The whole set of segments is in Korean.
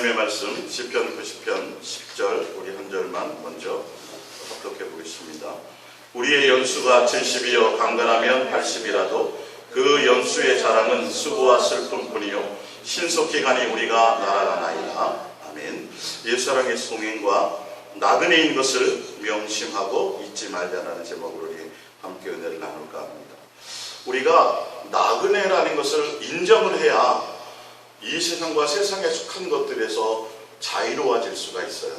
하나님의 말씀 시편 90편 10절 우리 한 절만 먼저 합독해 보겠습니다. 우리의 연수가 70이여 강건하면 80이라도 그 연수의 자랑은 수고와 슬픔뿐이요 신속히 가니 우리가 날아가나이다. 아멘. 옛사랑의 송행과 나그네인 것을 명심하고 잊지 말자라는 제목으로 우리 함께 은혜를 나눌까 합니다. 우리가 나그네라는 것을 인정을 해야 이 세상과 세상에 속한 것들에서 자유로워질 수가 있어요.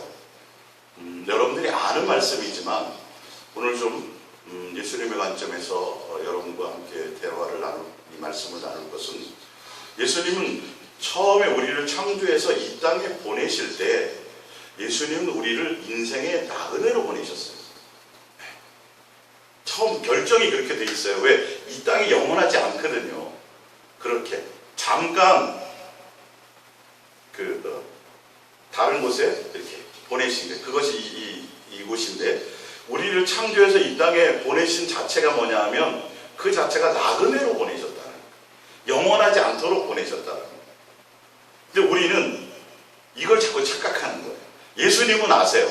여러분들이 아는 말씀이지만 오늘 좀 예수님의 관점에서 여러분과 함께 대화를 이 말씀을 나눌 것은, 예수님은 처음에 우리를 창조해서 이 땅에 보내실 때 예수님은 우리를 인생의 나그네로 보내셨어요. 처음 결정이 그렇게 돼 있어요. 왜? 이 땅이 영원하지 않거든요. 그렇게 잠깐 다른 곳에 이렇게 보내신 게, 그것이 이곳인데, 우리를 창조해서 이 땅에 보내신 자체가 뭐냐 하면 그 자체가 나그네로 보내셨다는 거예요. 영원하지 않도록 보내셨다는 거예요. 근데 우리는 이걸 자꾸 착각하는 거예요. 예수님은 아세요.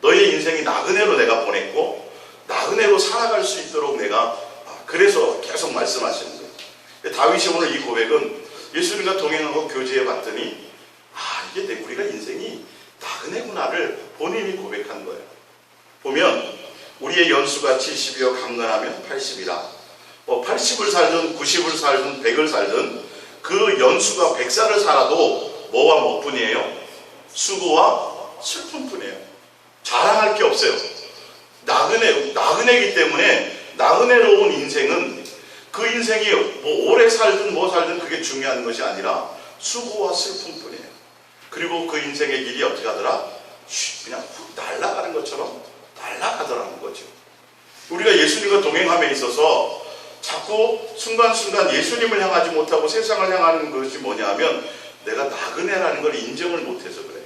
너의 인생이 나그네로 내가 보냈고 나그네로 살아갈 수 있도록 내가, 그래서 계속 말씀하시는 거예요. 다윗이 오늘 이 고백은 예수님과 동행하고 교제해 봤더니 이게 우리가 인생이 나그네구나를 본인이 고백한 거예요. 보면 우리의 연수가 70이여 강건하면 80이라. 80을 살든 90을 살든 100을 살든 그 연수가 100살을 살아도 뭐와 뭐뿐이에요? 수고와 슬픔뿐이에요. 자랑할 게 없어요. 나그네이기 때문에 나그네로운 인생은 그 인생이 뭐 오래 살든 뭐 살든 그게 중요한 것이 아니라 수고와 슬픔뿐이에요. 그리고 그 인생의 길이 어떻게 하더라? 그냥 훅 날아가는 것처럼 날아가더라는 거죠. 우리가 예수님과 동행함에 있어서 자꾸 순간순간 예수님을 향하지 못하고 세상을 향하는 것이 뭐냐 하면 내가 나그네라는 걸 인정을 못해서 그래요.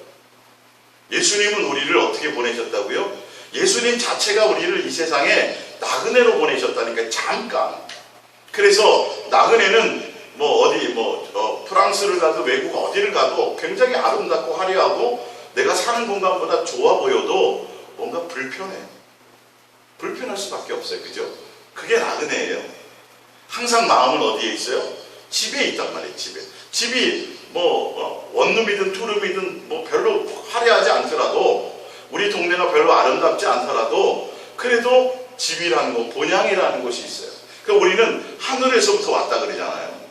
예수님은 우리를 어떻게 보내셨다고요? 예수님 자체가 우리를 이 세상에 나그네로 보내셨다니까, 잠깐. 그래서 나그네는 프랑스를 가도 외국 어디를 가도 굉장히 아름답고 화려하고 내가 사는 공간보다 좋아 보여도 뭔가 불편해요. 불편할 수밖에 없어요. 그죠? 그게 나그네예요. 항상 마음은 어디에 있어요? 집에 있단 말이에요. 집이 원룸이든 투룸이든 별로 화려하지 않더라도, 우리 동네가 별로 아름답지 않더라도 그래도 집이라는 거, 본향이라는 것이 있어요. 그러니까 우리는 하늘에서부터 왔다 그러잖아요.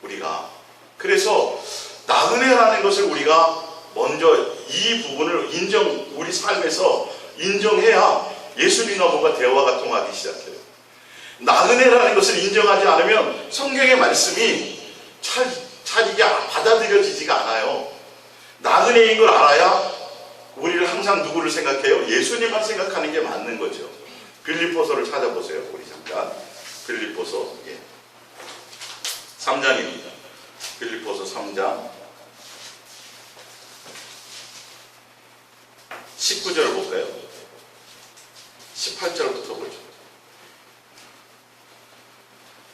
우리가. 그래서 나그네라는 것을 우리가 먼저 이 부분을 우리 삶에서 인정해야 예수님과 뭔가 대화가 통하기 시작해요. 나그네라는 것을 인정하지 않으면 성경의 말씀이 잘 이게 받아들여지지가 않아요. 나그네인 걸 알아야 우리를 항상 누구를 생각해요? 예수님만 생각하는 게 맞는 거죠. 빌립보서를 찾아보세요. 우리 잠깐. 빌립보서 3장입니다. 빌립보서 3장 19절 볼까요? 18절부터 보죠.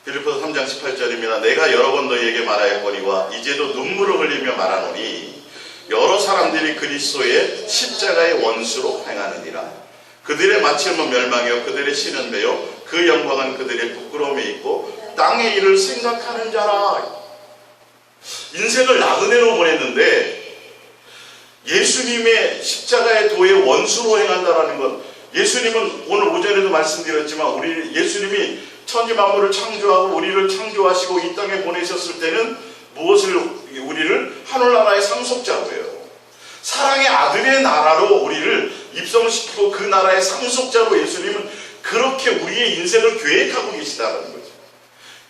빌립보서 3장 18절입니다. 내가 여러 번 너희에게 말하였거니와 이제도 눈물을 흘리며 말하노니 여러 사람들이 그리스도의 십자가의 원수로 행하느니라. 그들의 마침은 멸망이요 그들의 신은 배요 그 영광은 그들의 부끄러움에 있고 땅의 일을 생각하는 자라. 인생을 나그네로 보냈는데 예수님의 십자가의 도의 원수로 행한다라는 것. 예수님은 오늘 오전에도 말씀드렸지만 예수님이 천지 만물을 창조하고 우리를 창조하시고 이 땅에 보내셨을 때는 우리를 하늘나라의 상속자로 해요. 사랑의 아들의 나라로 우리를 입성시키고 그 나라의 상속자로 예수님은 그렇게 우리의 인생을 계획하고 계시다는 거죠.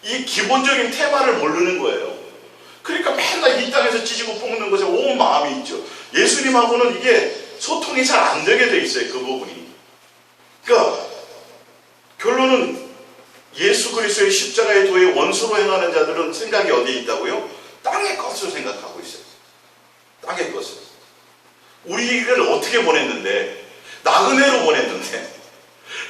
이 기본적인 테마를 모르는 거예요. 그러니까 맨날 이 땅에서 찢고 뽑는 것에 온 마음이 있죠. 예수님하고는 이게 소통이 잘 안 되게 돼 있어요. 그 부분이. 그러니까 결론은 예수 그리스도의 십자가의 도의 원수로 행하는 자들은 생각이 어디에 있다고요? 땅의 것을 생각하고 있어요. 땅의 것을. 우리를 어떻게 보냈는데, 나그네로 보냈는데,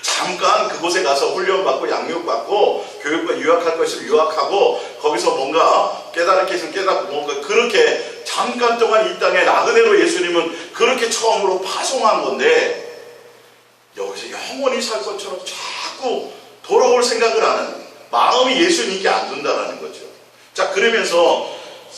잠깐 그곳에 가서 훈련받고 양육받고 교육과 유학할 것을 유학하고 거기서 뭔가 깨달을 게 있으면 깨닫고 뭔가 그렇게 잠깐 동안 이 땅에 나그네로 예수님은 그렇게 처음으로 파송한 건데, 여기서 영원히 살 것처럼 자꾸 돌아올 생각을 하는 마음이 예수님께 안 둔다라는 거죠. 자, 그러면서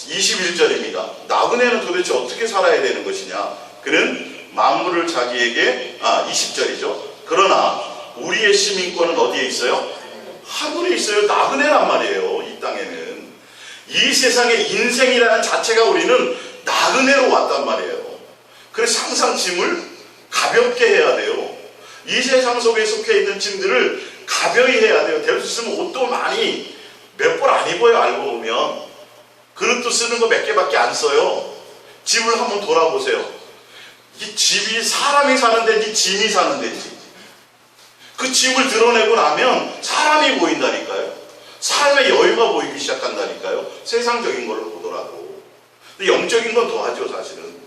21절입니다. 나그네는 도대체 어떻게 살아야 되는 것이냐? 그는 만물을 자기에게, 20절이죠. 그러나 우리의 시민권은 어디에 있어요? 하늘에 있어요. 나그네란 말이에요. 이 땅에는. 이 세상의 인생이라는 자체가 우리는 나그네로 왔단 말이에요. 그래서 항상 짐을 가볍게 해야 돼요. 이 세상 속에 속해 있는 짐들을 가벼이 해야 돼요. 될 수 있으면 옷도 많이 몇 벌 안 입어요. 알고 보면 그릇도 쓰는 거 몇 개밖에 안 써요. 집을 한번 돌아보세요. 이 집이 사람이 사는 데지 짐이 사는 데지. 그 짐을 드러내고 나면 사람이 보인다니까요. 삶의 여유가 보이기 시작한다니까요. 세상적인 걸로 보더라도. 근데 영적인 건 더하죠, 사실은.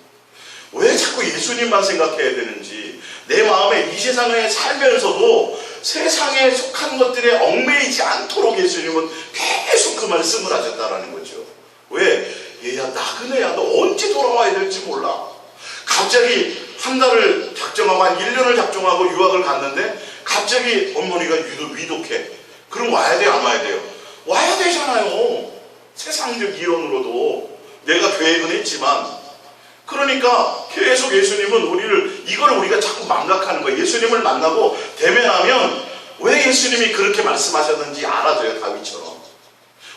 왜 자꾸 예수님만 생각해야 되는지, 내 마음에 이 세상에 살면서도 세상에 속한 것들에 얽매이지 않도록 예수님은 계속 그 말씀을 하셨다라는 거죠. 왜? 얘야, 나그네야, 너 언제 돌아와야 될지 몰라. 갑자기 한 달을 작정하고 한 1년을 작정하고 유학을 갔는데 갑자기 어머니가 위독해. 그럼 와야 돼요, 안 와야 돼요? 와야 되잖아요. 세상적 이론으로도 내가 계획은 했지만. 그러니까 계속 예수님은 이걸 우리가 자꾸 망각하는 거예요. 예수님을 만나고 대면하면 왜 예수님이 그렇게 말씀하셨는지 알아줘요. 다윗처럼.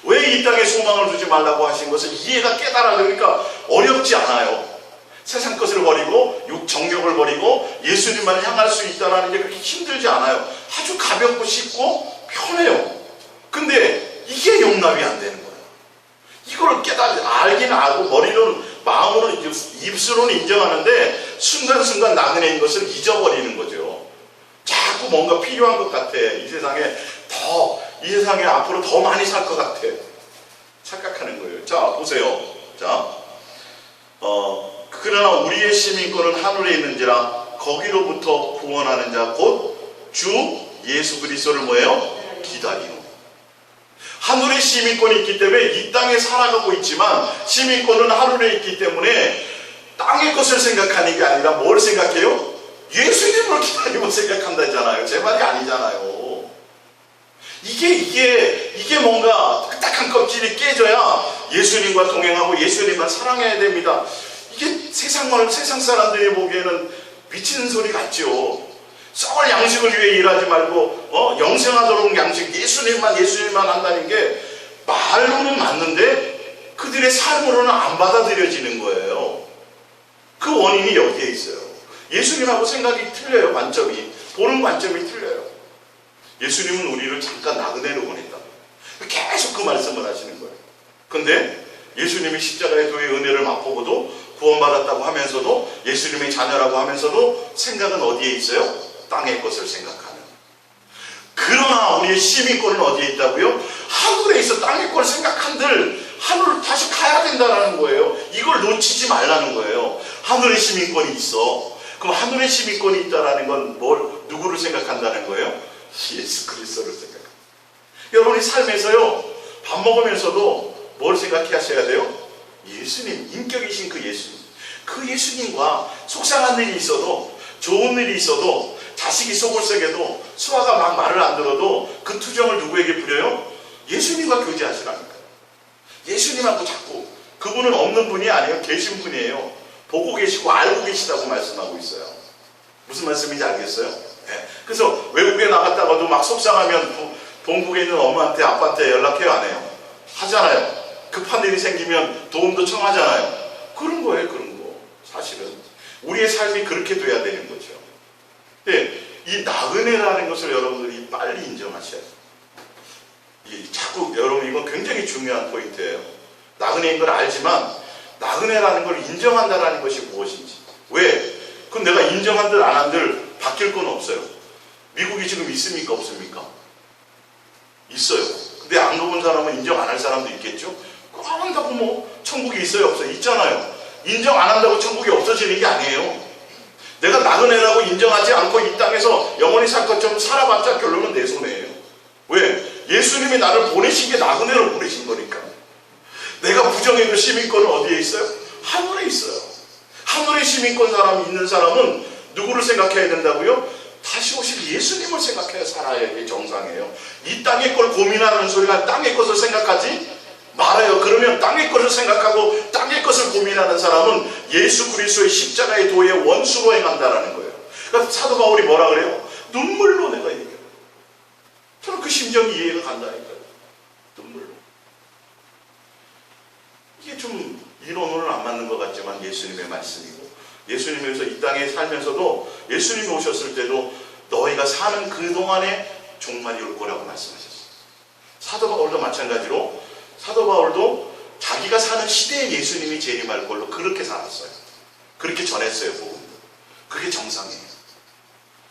왜 이 땅에 소망을 두지 말라고 하신 것을 이해가 깨달아지니까 어렵지 않아요. 세상 것을 버리고 정욕을 버리고 예수님만 향할 수 있다는 게 그렇게 힘들지 않아요. 아주 가볍고 쉽고 편해요. 근데 이게 용납이 안 되는 거예요. 이걸 알긴 알고 마음으로 입술로는 인정하는데 순간순간 나그네인 것을 잊어버리는 거죠. 자꾸 뭔가 필요한 것 같아. 이 세상에 앞으로 더 많이 살 것 같아. 착각하는 거예요. 자, 보세요. 자, 그러나 우리의 시민권은 하늘에 있는지라 거기로부터 구원하는 자 곧 주 예수 그리스도를 뭐예요? 기다리노. 하늘의 시민권이 있기 때문에 이 땅에 살아가고 있지만 시민권은 하늘에 있기 때문에 땅의 것을 생각하는 게 아니라 뭘 생각해요? 예수님을 기다리고 생각한다잖아요. 제 말이 아니잖아요. 이게 뭔가 딱딱한 껍질이 깨져야 예수님과 동행하고 예수님만 사랑해야 됩니다. 이게 세상 사람들이 보기에는 미치는 소리 같죠. 썩을 양식을 위해 일하지 말고 영생하도록 양식 예수님만 한다는 게 말로는 맞는데 그들의 삶으로는 안 받아들여지는 거예요. 그 원인이 여기에 있어요. 예수님하고 생각이 틀려요. 보는 관점이 틀려요. 예수님은 우리를 잠깐 나그네로 보냈다. 계속 그 말씀을 하시는 거예요. 근데 예수님이 십자가의 도의 은혜를 맛보고도 구원받았다고 하면서도 예수님의 자녀라고 하면서도 생각은 어디에 있어요? 땅의 것을 생각하는. 그러나 우리의 시민권은 어디에 있다고요? 하늘에 있어. 땅의 것을 생각한들 하늘을 다시 가야 된다는 거예요. 이걸 놓치지 말라는 거예요. 하늘의 시민권이 있어. 그럼 하늘의 시민권이 있다는 건 누구를 생각한다는 거예요? 예수 그리스도를 생각합니다. 여러분이 삶에서요, 밥 먹으면서도 뭘 생각하셔야 돼요? 예수님, 인격이신 그 예수님. 그 예수님과 속상한 일이 있어도, 좋은 일이 있어도, 자식이 속을 썩여도, 수아가 막 말을 안 들어도 그 투정을 누구에게 부려요? 예수님과 교제하시라니까요. 예수님하고 자꾸. 그분은 없는 분이 아니에요. 계신 분이에요. 보고 계시고 알고 계시다고 말씀하고 있어요. 무슨 말씀인지 알겠어요? 네. 그래서 외국에 나갔다가도 막 속상하면 본국에 있는 엄마한테 아빠한테 연락해요, 안 해요? 하잖아요. 급한 일이 생기면 도움도 청하잖아요. 그런 거예요, 그런 거. 사실은 우리의 삶이 그렇게 돼야 되는 거죠. 근데 이 나그네라는 것을 여러분들이 빨리 인정하셔야 돼요. 자꾸 여러분, 이건 굉장히 중요한 포인트예요. 나그네인 걸 알지만 나그네라는 걸 인정한다라는 것이 무엇인지. 왜? 그럼 내가 인정한들 안 한들 바뀔 건 없어요. 미국이 지금 있습니까, 없습니까? 있어요. 근데 안 가본 사람은 인정 안 할 사람도 있겠죠? 안 한다고 뭐 천국이 있어요, 없어요? 있잖아요. 인정 안 한다고 천국이 없어지는 게 아니에요. 내가 나그네라고 인정하지 않고 이 땅에서 영원히 살 것처럼 살아봤자 결론은 내 손해예요. 왜? 예수님이 나를 보내신 게 나그네로 보내신 거니까. 내가 부정의 그 시민권은 어디에 있어요? 하늘에 있어요. 하늘에 시민권 사람 있는 사람은 누구를 생각해야 된다고요? 다시 오실 예수님을 생각해야 살아야 게 정상이에요. 이 땅의 걸 고민하는 소리가 땅의 것을 생각하지 말아요. 그러면 땅의 것을 생각하고 땅의 것을 고민하는 사람은 예수 그리스도의 십자가의 도의 원수로 행한다라는 거예요. 그러니까 사도 바울이 뭐라 그래요? 눈물로 내가 얘기해요. 저는 그 심정이 이해가 간다니까요. 눈물로. 이게 좀 이론으로는 안 맞는 것 같지만 예수님의 말씀이고, 예수님께서 이 땅에 살면서도 예수님이 오셨을 때도 너희가 사는 그동안에 종말이 올 거라고 말씀하셨어요. 사도 바울도 마찬가지로 사도 바울도 자기가 사는 시대에 예수님이 재림할 걸로 그렇게 살았어요. 그렇게 전했어요. 복음도. 그게 정상이에요.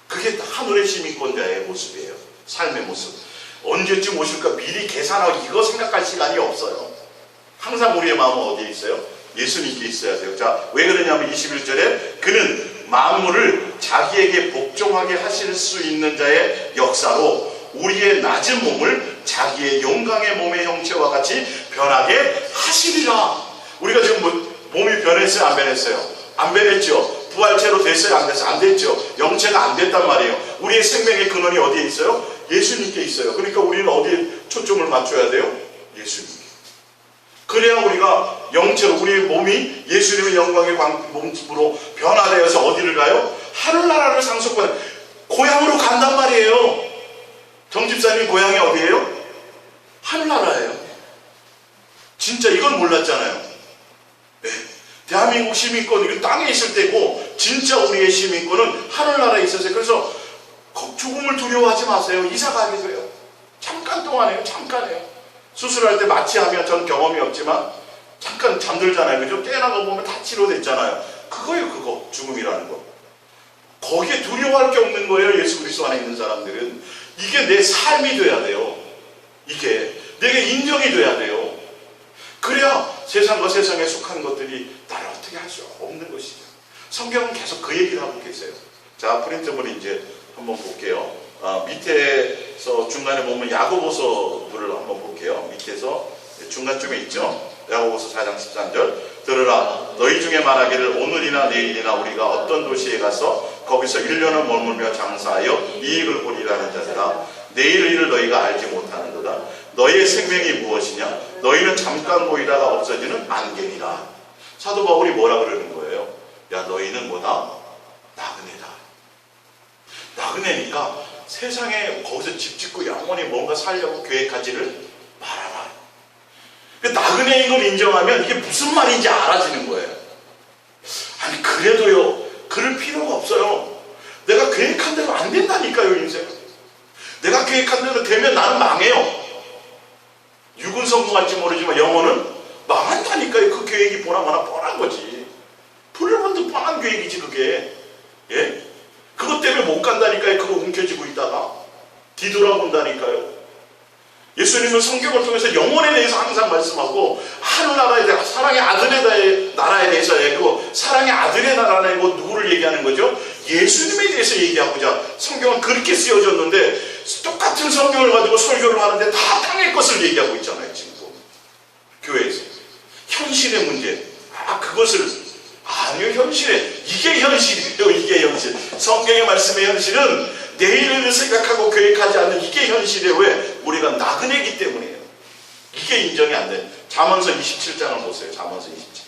그게 하늘의 시민권자의 모습이에요. 삶의 모습. 언제쯤 오실까 미리 계산하고 이거 생각할 시간이 없어요. 항상 우리의 마음은 어디에 있어요? 예수님께 있어야 돼요. 자, 왜 그러냐면 21절에 그는 만물을 자기에게 복종하게 하실 수 있는 자의 역사로 우리의 낮은 몸을 자기의 영광의 몸의 형체와 같이 변하게 하시리라. 우리가 지금 몸이 변했어요? 안 변했어요? 안 변했죠. 부활체로 됐어요? 안 됐어요? 안 됐죠. 영체가 안 됐단 말이에요. 우리의 생명의 근원이 어디에 있어요? 예수님께 있어요. 그러니까 우리는 어디에 초점을 맞춰야 돼요? 예수님께. 그래야 우리가 영체로 우리의 몸이 예수님의 영광의 몸으로 변화되어서 어디를 가요? 하늘나라를 상속받는 고향으로 간단 말이에요. 정집사님 고향이 어디예요? 하늘나라예요. 진짜 이건 몰랐잖아요. 네. 대한민국 시민권 이거 땅에 있을 때고 진짜 우리의 시민권은 하늘나라에 있었어요. 그래서 죽음을 두려워하지 마세요. 이사 가게 돼요. 잠깐 동안이에요. 잠깐이에요. 수술할 때 마취하면 전 경험이 없지만 잠깐 잠들잖아요. 그죠? 깨어나고 보면 다 치료됐잖아요. 그거예요. 그거 죽음이라는 거. 거기에 두려워할 게 없는 거예요. 예수 그리스도 안에 있는 사람들은. 이게 내 삶이 돼야 돼요. 이게 내게 인정이 돼야 돼요. 그래야 세상과 세상에 속한 것들이 나를 어떻게 할 수 없는 것이죠. 성경은 계속 그 얘기를 하고 계세요. 자, 프린트물 이제 한번 볼게요. 밑에서 중간에 보면 야고보서를 한번 볼게요. 밑에서 중간쯤에 있죠. 야고보서 4장 13절. 들으라, 너희 중에 말하기를 오늘이나 내일이나 우리가 어떤 도시에 가서 거기서 1년을 머물며 장사하여 이익을 보리라는 자들아, 내일 일을 너희가 알지 못하는도다. 너희의 생명이 무엇이냐? 너희는 잠깐 보이다가 없어지는 안개니라. 사도 바울이 뭐라 그러는 거예요? 야, 너희는 뭐다? 나그네다. 나그네니까 세상에 거기서 집 짓고 영원히 뭔가 살려고 계획하지를 말아라. 나그네인 걸 인정하면 이게 무슨 말인지 알아지는 거예요. 아니 그래도요, 그럴 필요가 없어요. 내가 계획한 대로 안 된다니까요. 인생 내가 계획한 대로 되면 나는 망해요. 육은 성공할지 모르지만 영혼은 망한다니까요. 그 계획이 보나마나 뻔한 거지. 불일반도 뻔한 계획이지 그게. 예? 그것 때문에 못 간다니까요. 그거 움켜쥐고 있다가 뒤돌아본다니까요. 예수님은 성경을 통해서 영혼에 대해서 항상 말씀하고 하늘나라에 대해 사랑의 아들의 나라에 대해서 얘기하고 사랑의 아들의 나라라고 누구를 얘기하는 거죠? 예수님에 대해서 얘기하고자 성경은 그렇게 쓰여졌는데 똑같은 성경을 가지고 설교를 하는데 다 땅의 것을 얘기하고 있잖아요. 지금 교회에서 현실의 문제 그것을 아니요, 현실에 이게 현실이에요. 이게 현실. 성경의 말씀의 현실은 내일을 생각하고 계획하지 않는 이게 현실이에요. 왜? 우리가 나그네이기 때문이에요. 이게 인정이 안 돼. 잠언서 27장을 보세요. 잠언서 27장.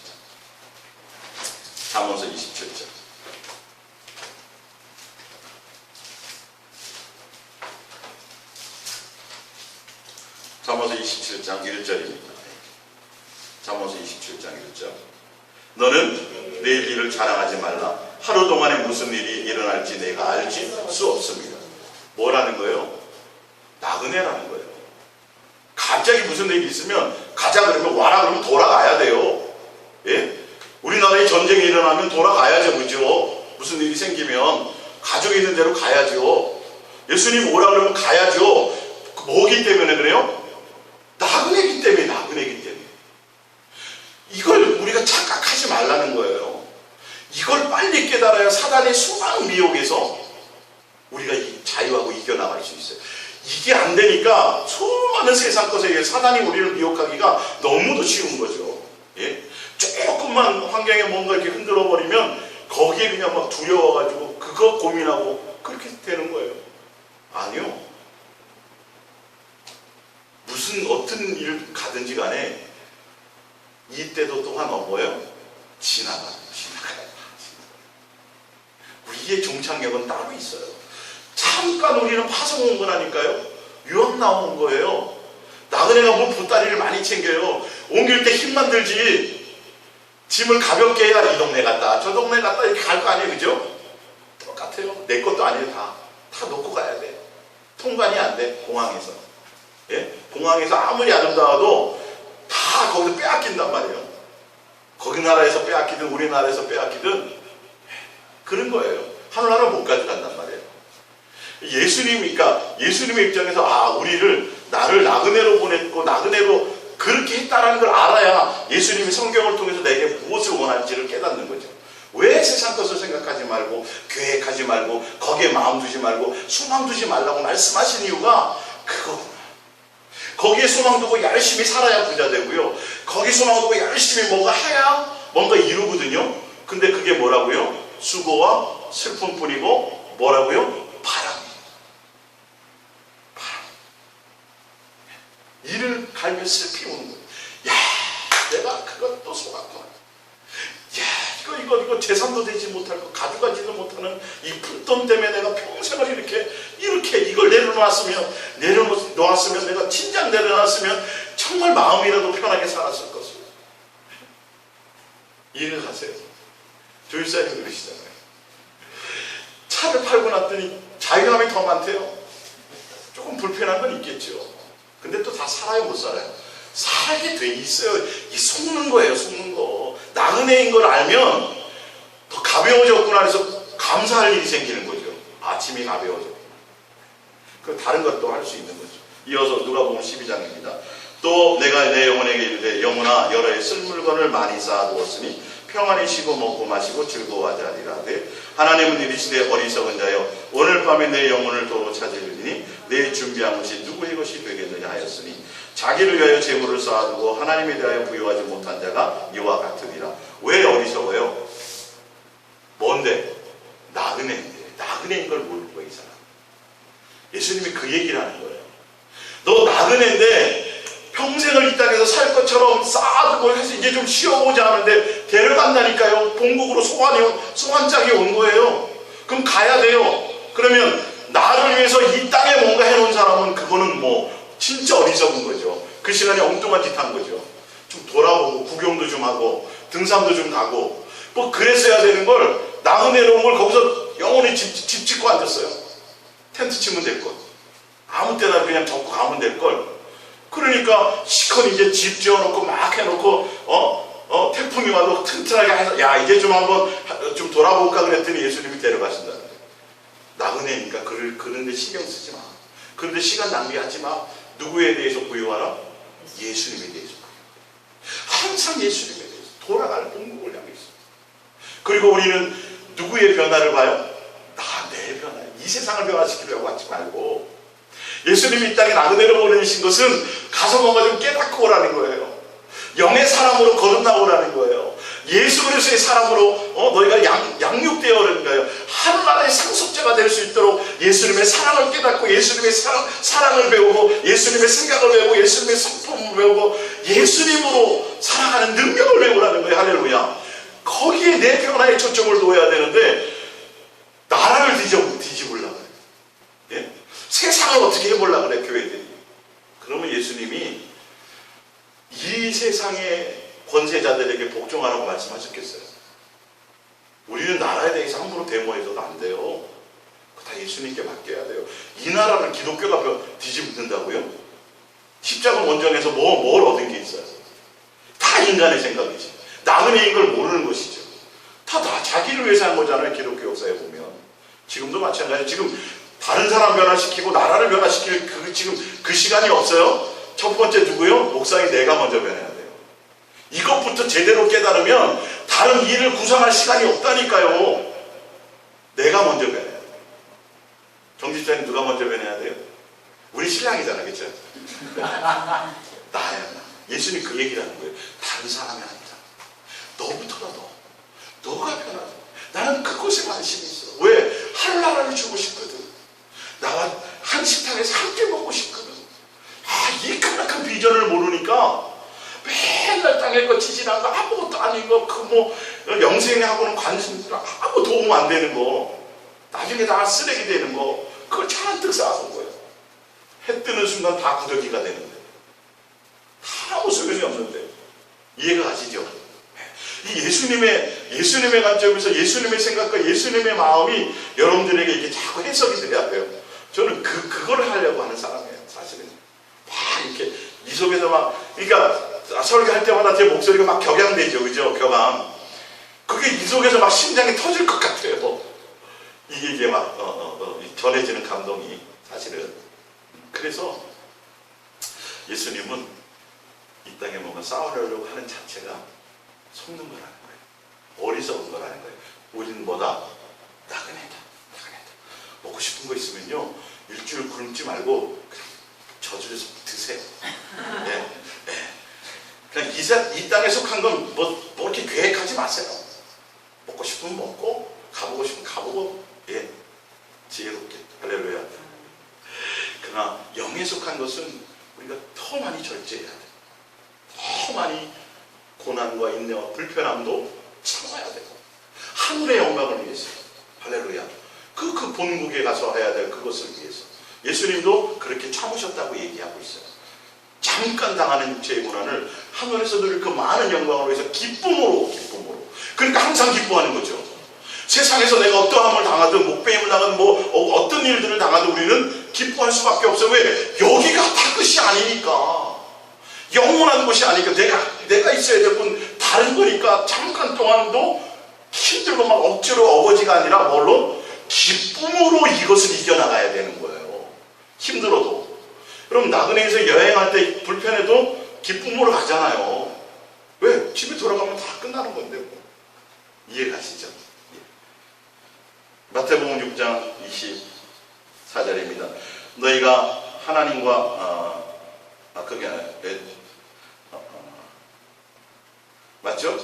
잠언서 27장. 잠언서 27장 1절입니다. 잠언서 27장 1절. 너는 내일 일을 자랑하지 말라. 하루 동안에 무슨 일이 일어날지 내가 알지 수 없습니다. 뭐라는 거예요? 나그네라는 거예요. 갑자기 무슨 일이 있으면 가자 그러면 와라 그러면 돌아가야 돼요. 예? 우리나라에 전쟁이 일어나면 돌아가야죠. 그죠? 무슨 일이 생기면 가족이 있는 대로 가야죠. 예수님 오라 그러면 가야죠. 뭐기 때문에 그래요? 나그네이기 때문에. 나그네이기 때문에. 이걸 우리가 착각하지 말라는 거예요. 이걸 빨리 깨달아야 사단의 수많은 미혹에서 우리가 자유하고 이겨나갈 수 있어요. 이게 안 되니까 수많은 세상 것에 의해 사단이 우리를 미혹하기가 너무도 쉬운 거죠. 예? 조금만 환경에 뭔가 이렇게 흔들어 버리면 거기에 그냥 막 두려워가지고 그거 고민하고 그렇게 되는 거예요. 아니요. 무슨 어떤 일 가든지 간에 이때도 또한 뭐예요? 지나가야 돼. 우리의 종착역은 따로 있어요. 잠깐 우리는 파송 온 거라니까요. 유학 나온 거예요. 나그네가 뭐 보따리를 많이 챙겨요. 옮길 때 힘만 들지. 짐을 가볍게 해야 이 동네 갔다 저 동네 갔다 이렇게 갈 거 아니에요. 그죠? 똑같아요. 내 것도 아니에요. 다 놓고 가야 돼. 통관이 안 돼. 공항에서. 예? 공항에서 아무리 아름다워도 다 거기서 빼앗긴단 말이에요. 거기 나라에서 빼앗기든 우리나라에서 빼앗기든 그런 거예요. 하늘나라 못 가져간단 말이에요. 예수님의 입장에서 우리를 나를 나그네로 보냈고 나그네로 그렇게 했다라는 걸 알아야 예수님이 성경을 통해서 내게 무엇을 원할지를 깨닫는 거죠. 왜 세상 것을 생각하지 말고 계획하지 말고 거기에 마음 두지 말고 소망 두지 말라고 말씀하신 이유가 그거구나. 거기에 소망 두고 열심히 살아야 부자 되고요. 거기에 소망 두고 열심히 뭔가 해야 뭔가 이루거든요. 근데 그게 뭐라고요? 수고와 슬픔뿐이고 뭐라고요? 바람. 이를 갈며 슬피 우는 거예요. 야, 내가 그것도 속았구나. 야, 이거 재산도 되지 못할 거, 가져가지도 못하는 이 푼돈 때문에 내가 평생을 이렇게 이걸 내려놓았으면 내가 진작 내려놨으면 정말 마음이라도 편하게 살았을 것을. 이해를 하세요? 조율사님 그러시잖아요. 차를 팔고 났더니 자유함이 더 많대요. 조금 불편한 건 있겠죠. 근데 또 다 살아요, 못 살아요? 살게 돼 있어요. 이 속는 거예요, 속는 거. 나그네인 걸 알면 더 가벼워졌구나 해서 감사할 일이 생기는 거죠. 아침이 가벼워졌구나. 그 다른 것도 할 수 있는 거죠. 이어서 누가복음 12장입니다. 또 내가 내 영혼에게 이르되 영혼아 여러 해 쓸 물건을 많이 쌓아두었으니 평안히 쉬고 먹고 마시고 즐거워하자 하리라. 하나님은 이르시되 어리석은 자여 오늘 밤에 내 영혼을 도로 찾으리니 내 준비한 것이 누구의 것이 되겠느냐 하였으니 자기를 위하여 재물을 쌓아두고 하나님에 대하여 부여하지 못한 자가 이와 같으리라. 왜 어리석어요? 뭔데? 나그네인데. 나그네인 걸 모르는 거예요, 이 사람. 예수님이 그 얘기를 하는 거예요. 너 나그네인데 평생을 이 땅에서 살 것처럼 쌓아두고 해서 이제 좀 쉬어보자 하는데 데려간다니까요. 본국으로 소환장이 온 거예요. 그럼 가야 돼요. 그러면 나를 위해서 이 땅에 뭔가 해놓은 사람은 그거는 진짜 어리석은 거죠. 그 시간에 엉뚱한 짓 한 거죠. 좀 돌아보고 구경도 좀 하고 등산도 좀 가고 그랬어야 되는 걸 나그네로 온 걸 거기서 영원히 집 짓고 앉았어요. 텐트 치면 될 걸. 아무 때나 그냥 접고 가면 될 걸. 그러니까 시컷 이제 집 지어놓고 막 해놓고 태풍이 와도 튼튼하게 해서 야 이제 좀 한번 좀 돌아볼까 그랬더니 예수님이 데려가신다는 거예요. 나그네니까 그런데 신경 쓰지 마. 그런데 시간 낭비하지 마. 누구에 대해서 부여하라? 예수님에 대해서 부여. 항상 예수님에 대해서 돌아갈 본국을 향해 있어. 그리고 우리는 누구의 변화를 봐요? 내 변화. 이 세상을 변화시키려고 하지 말고 예수님이 이 땅에 나그네로 보내신 것은 가서 뭔가 좀 깨닫고 오라는 거예요. 영의 사람으로 거듭나오라는 거예요. 예수 그리스도의 사람으로 너희가 양육되어 오라는 거예요. 하늘나라의 상속자가 될 수 있도록 예수님의 사랑을 깨닫고 예수님의 사랑을 배우고 예수님의 생각을 배우고 예수님의 성품을 배우고 예수님으로 살아가는 능력을 배우라는 거예요. 할렐루야. 거기에 내 변화에 초점을 둬야 되는데 나라를 뒤집으려고 해요. 예? 세상을 어떻게 해보려고 그래 교회들이. 그러면 예수님이 이 세상의 권세자들에게 복종하라고 말씀하셨겠어요? 우리는 나라에 대해서 함부로 데모해서도 안 돼요. 다 예수님께 맡겨야 돼요. 이 나라를 기독교가 뒤집는다고요? 십자가 원정에서 뭘 얻은 게 있어요? 다 인간의 생각이지. 나그네인 걸 모르는 것이죠. 다 자기를 위해서 한 거잖아요. 기독교 역사에 보면. 지금도 마찬가지예요. 지금 다른 사람 변화시키고 나라를 변화시킬 지금 그 시간이 없어요. 첫 번째 누구요? 목사인 내가 먼저 변해야 돼요. 이것부터 제대로 깨달으면 다른 일을 구상할 시간이 없다니까요. 내가 먼저 변해야 돼요. 정집사님 누가 먼저 변해야 돼요? 우리 신랑이잖아, 그렇죠? 나야 나. 예수님 그 얘기를 하는 거예요. 다른 사람이 아니다. 너부터라 너가 편하다. 나는 그곳에 관심이 있어. 왜? 하늘나라를 주고 싶거든. 나와 한 식탁에서 함께 먹고 싶거든. 이 크나큰 비전을 모르니까 맨날 땅에 거 지지난 거 아무것도 아닌 거, 영생하고는 관심 아무 도움 안 되는 거, 나중에 다 쓰레기 되는 거, 그걸 잔뜩 쌓아놓은 거예요. 해 뜨는 순간 다 구더기가 되는데, 아무 소용이 없는데. 이해가 가시죠? 이 예수님의 관점에서 예수님의 생각과 예수님의 마음이 여러분들에게 이게 자꾸 해석이 돼야 돼요. 저는 그걸 하려고 하는 사람이에요, 사실은. 막 이렇게 이 속에서 그러니까 설교할 때마다 제 목소리가 막 격양되죠, 그죠? 격양. 그게 이 속에서 막 심장이 터질 것 같아요. 이게 막 전해지는 감동이 사실은. 그래서 예수님은 이 땅에 뭔가 싸우려고 하는 자체가 속는 거라는 거예요. 어리석은 거라는 거예요. 우리는 뭐다? 나그네다. 먹고 싶은 거 있으면요, 일주일 굶지 말고 그냥 저주해서 드세요. 네. 그냥 이 땅에 속한 건 뭐 이렇게 계획하지 마세요. 먹고 싶으면 먹고, 가보고 싶으면 가보고, 지혜롭게. 할렐루야. 그러나 영에 속한 것은 우리가 더 많이 절제해야 돼. 더 많이 고난과 인내와 불편함도 참아야 되고, 하늘의 영광을 위해서. 할렐루야. 그 본국에 가서 해야 될 그것을 위해서. 예수님도 그렇게 참으셨다고 얘기하고 있어요. 잠깐 당하는 육체의 고난을 하늘에서 누릴 그 많은 영광을 위해서 기쁨으로. 그러니까 항상 기뻐하는 거죠. 세상에서 내가 어떠함을 당하든, 목배임을 당하든, 어떤 일들을 당하든 우리는 기뻐할 수밖에 없어요. 왜? 여기가 다 끝이 아니니까. 영원한 곳이 아니니까. 내가 있어야 될 건 다른 거니까 잠깐 동안도 힘들고 막 억지로 어거지가 아니라 뭘로? 기쁨으로 이것을 이겨나가야 되는 거예요. 힘들어도. 그럼 나그네에서 여행할 때 불편해도 기쁨으로 가잖아요. 왜? 집에 돌아가면 다 끝나는 건데 뭐. 이해 가시죠? 마태복음 6장 24절입니다. 너희가 하나님과 그게 맞죠?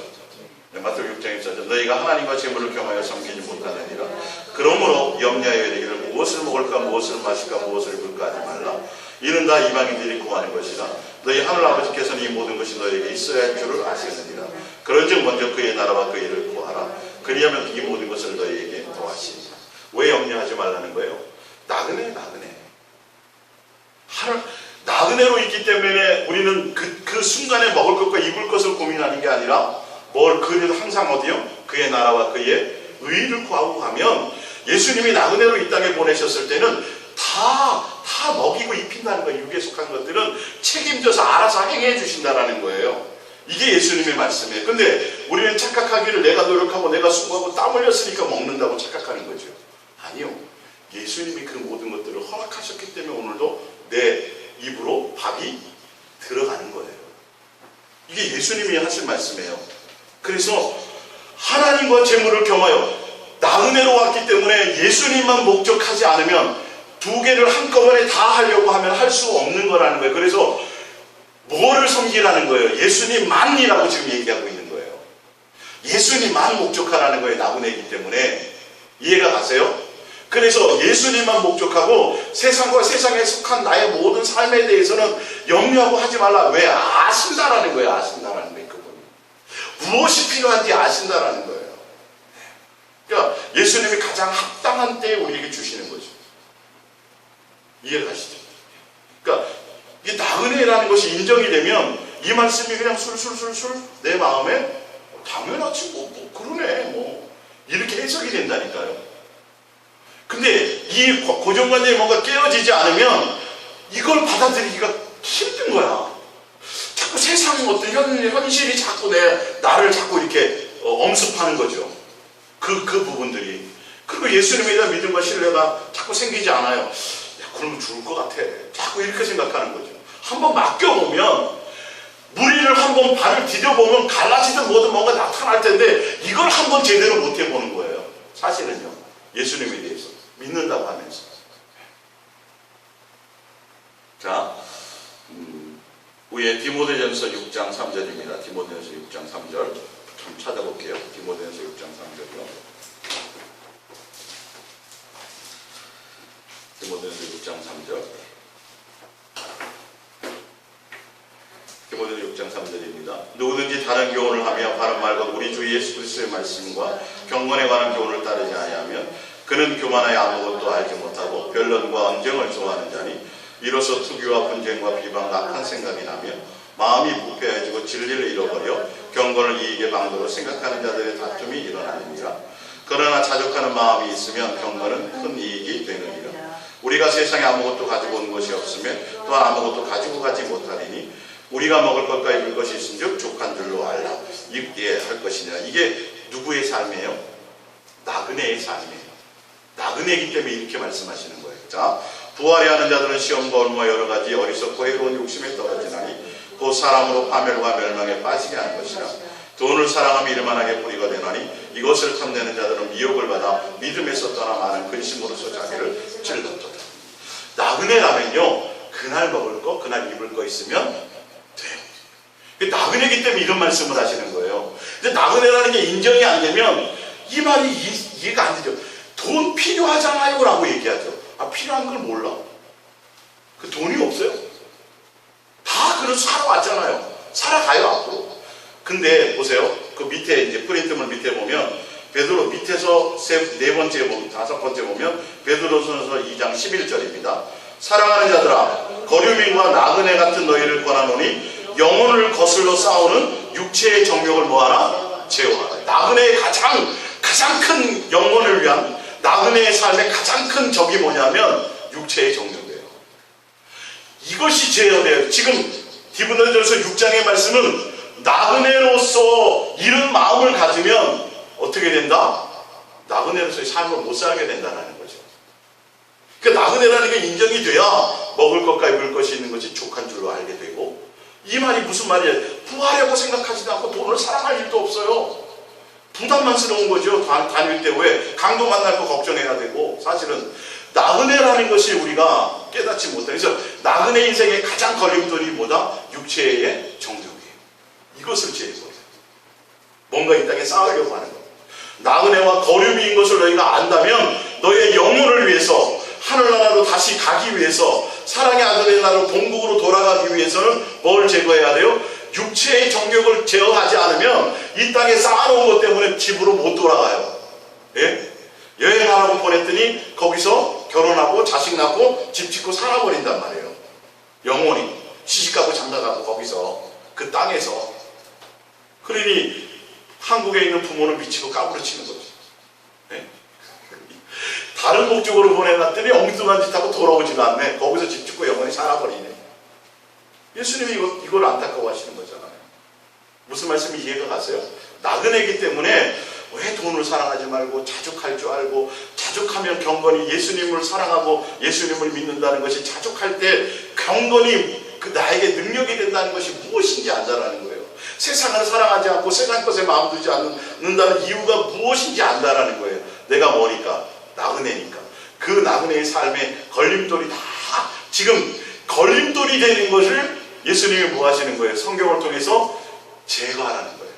네, 마태복음 6장 24절. 너희가 하나님과 재물을 겸하여 섬기지 못하느니라. 그러므로 염려하여 이르기를 무엇을 먹을까, 무엇을 마실까, 무엇을 입을까 하지 말라. 이는 다 이방인들이 구하는 것이라. 너희 하늘 아버지께서는 이 모든 것이 너희에게 있어야 할 줄을 아시느니라. 그런즉 먼저 그의 나라와 그 일을 구하라. 그리하면 이 모든 것을 너희에게 더하시리라. 왜 염려하지 말라는 거예요? 나그네. 나그네로 있기 때문에 우리는 그 순간에 먹을 것과 입을 것을 고민하는 게 아니라 그래도 항상 어디요? 그의 나라와 그의 의를 구하고 가면 예수님이 나그네로 이 땅에 보내셨을 때는 다 먹이고 입힌다는 거예요. 육에 속한 것들은 책임져서 알아서 행해 주신다는 거예요. 이게 예수님의 말씀이에요. 근데 우리는 착각하기를 내가 노력하고 내가 수고하고 땀 흘렸으니까 먹는다고 착각하는 거죠. 아니요. 예수님이 그 모든 것들을 허락하셨기 때문에 오늘도 내 입으로 밥이 들어가는 거예요. 이게 예수님이 하신 말씀이에요. 그래서 하나님과 재물을 겸하여 나그네로 왔기 때문에 예수님만 목적하지 않으면 두 개를 한꺼번에 다 하려고 하면 할 수 없는 거라는 거예요. 그래서 뭐를 섬기라는 거예요? 예수님만이라고 지금 얘기하고 있는 거예요. 예수님만 목적하라는 거예요. 나그네이기 때문에. 이해가 가세요? 그래서 예수님만 목적하고 세상과 세상에 속한 나의 모든 삶에 대해서는 염려하고 하지 말라. 왜? 아신다라는 거예요. 아신다라는 거예요. 그분이. 무엇이 필요한지 아신다라는 거예요. 그러니까 예수님이 가장 합당한 때에 우리에게 주시는 거죠. 이해가 가시죠? 그러니까 이 나그네라는 것이 인정이 되면 이 말씀이 그냥 술술술술 내 마음에 당연하지 그러네 이렇게 해석이 된다니까요. 근데 이 고정관념이 뭔가 깨어지지 않으면 이걸 받아들이기가 힘든 거야. 자꾸 세상의 어떤 현실이 자꾸 나를 자꾸 이렇게 엄습하는 거죠. 그 부분들이. 그리고 예수님에 대한 믿음과 신뢰가 자꾸 생기지 않아요. 그러면 죽을 것 같아. 자꾸 이렇게 생각하는 거죠. 한번 맡겨보면, 무리를 한번 발을 디뎌보면 갈라지든 뭐든 뭔가 나타날 텐데 이걸 한번 제대로 못 해보는 거예요. 사실은요. 예수님에 대해서 믿는다고 하면서. 자, 위에 디모데전서 6장 3절입니다. 디모데전서 6장 3절 좀 찾아볼게요. 디모데전서 6장 3절이요. 디모데전서 6장 3절. 디모데전서 6장 3절입니다. 누구든지 다른 교훈을 하며 바른 말과 우리 주 예수 그리스도의 말씀과 경건에 관한 교훈을 따르지 아니하면 그는 교만하여 아무것도 알지 못하고 변론과 언쟁을 좋아하는 자니 이로써 투기와 분쟁과 비방과 악한 생각이 나며 마음이 부패해지고 진리를 잃어버려 경건을 이익의 방도로 생각하는 자들의 다툼이 일어나느니라. 그러나 자족하는 마음이 있으면 경건은 큰 이익이 되느니라. 우리가 세상에 아무것도 가지고 온 것이 없으면 또한 아무것도 가지고 가지 못하리니 우리가 먹을 것과 입을 것이 있은즉 족한 줄로 알라. 입게 할 것이니라. 이게 누구의 삶이에요? 나그네의 삶이에요. 나그네이기 때문에 이렇게 말씀하시는 거예요. 자, 부활해야 하는 자들은 시험과 올무와 여러 가지 어리석고 해로운 욕심에 떨어지나니 곧 사람으로 파멸과 멸망에 빠지게 하는 것이라. 돈을 사랑하며 이르만하게 뿌리가 되나니 이것을 탐내는 자들은 미혹을 받아 믿음에서 떠나 많은 근심으로서 자기를 찔렀도다. 나그네라면요, 그날 먹을 거, 그날 입을 거 있으면 돼요. 나그네이기 때문에 이런 말씀을 하시는 거예요. 근데 나그네라는 게 인정이 안 되면 이 말이 이해가 안 되죠. 돈 필요하잖아요 라고 얘기하죠. 아, 필요한 걸 몰라. 그 돈이 없어요. 다 그래서 살아왔잖아요. 살아가요 앞으로. 근데 보세요. 그 밑에 이제 프린트물 밑에 보면 베드로 밑에서 네 번째 보면 다섯 번째 보면 베드로전서 2장 11절입니다. 사랑하는 자들아, 거류민과 나그네 같은 너희를 권하노니 영혼을 거슬러 싸우는 육체의 정욕을 뭐하라? 제어하라. 나그네의 가장 큰 영혼을 위한 나그네의 삶의 가장 큰 적이 뭐냐면 육체의 정욕이에요. 이것이 제어돼요. 지금 디모데전서 6장의 말씀은 나그네로서 이런 마음을 가지면 어떻게 된다? 나그네로서의 삶을 못 살게 된다는 거죠. 그러니까 나그네라는 게 인정이 돼야 먹을 것과 입을 것이 있는 것이 족한 줄로 알게 되고, 이 말이 무슨 말이에요? 부하려고 생각하지도 않고 돈을 사랑할 일도 없어요. 부담만스러운 거죠. 다닐 때 왜 강도 만날 거 걱정해야 되고. 사실은 나그네라는 것이 우리가 깨닫지 못해요. 그래서 나그네 인생의 가장 걸림돌이 뭐다? 육체의 정욕이에요. 이것을 제거해요. 뭔가 이 땅에 쌓으려고 하는 거예요. 나그네와 거류미인 것을 너희가 안다면 너희의 영혼을 위해서, 하늘나라로 다시 가기 위해서, 사랑의 아들의 나라로 본국으로 돌아가기 위해서는 뭘 제거해야 돼요? 육체의 정욕을 제어하지 않으면 이 땅에 쌓아놓은 것 때문에 집으로 못 돌아가요. 예? 여행하라고 보냈더니 거기서 결혼하고 자식 낳고 집 짓고 살아버린단 말이에요. 영혼이 시집가고 장가가고 거기서 그 땅에서. 그러니 한국에 있는 부모는 미치고 까부러치는 거죠. 예? 다른 목적으로 보내놨더니 엉뚱한 짓 하고 돌아오지도 않네. 거기서 집 짓고 영혼이 살아버리네. 예수님이 이걸 안타까워하시는 거잖아요. 무슨 말씀이 이해가 가세요? 나그네이기 때문에 왜 돈을 사랑하지 말고 자족할 줄 알고, 자족하면 경건이 예수님을 사랑하고 예수님을 믿는다는 것이, 자족할 때 경건이 그 나에게 능력이 된다는 것이 무엇인지 안다라는 거예요. 세상을 사랑하지 않고 세상 것에 마음 두지 않는다는 이유가 무엇인지 안다라는 거예요. 내가 뭐니까? 나그네니까. 그 나그네의 삶에 걸림돌이 다 지금 걸림돌이 되는 것을 예수님이 뭐 하시는 거예요? 성경을 통해서 제거하라는 거예요.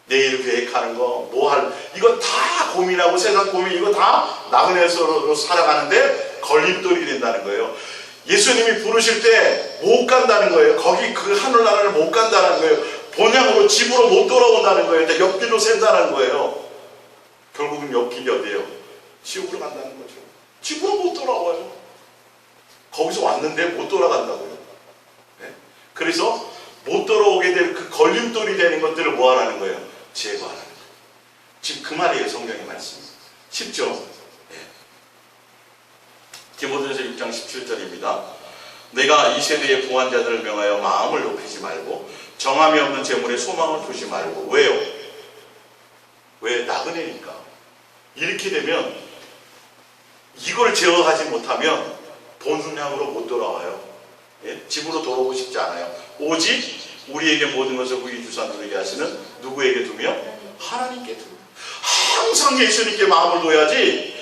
내일 계획하는 거, 뭐 할, 이거 다 고민하고 세상 고민, 이거 다 나그네로 살아가는데 걸림돌이 된다는 거예요. 예수님이 부르실 때 못 간다는 거예요. 거기 그 하늘나라를 못 간다는 거예요. 본향으로 집으로 못 돌아온다는 거예요. 옆길로 샌다는 거예요. 결국은 옆길이 어디예요? 지옥으로 간다는 거죠. 집으로 못 돌아와요. 거기서 왔는데 못 돌아간다고요. 네? 그래서 못 돌아오게 될 그 걸림돌이 되는 것들을 뭐 하라는 거예요? 제거하라는 거예요. 지금 그 말이에요. 성경의 말씀. 쉽죠? 네. 디모데전서 6장 17절입니다. 내가 이 세대의 부한 자들을 명하여 마음을 높이지 말고 정함이 없는 재물에 소망을 두지 말고. 왜요? 왜? 나그네니까. 이렇게 되면 이걸 제어하지 못하면 본향으로 못 돌아와요. 예? 집으로 돌아오고 싶지 않아요. 오직 우리에게 모든 것을 후이주사 누리게 하시는 누구에게 두며? 하나님께 두며. 항상 예수님께 마음을 둬야지.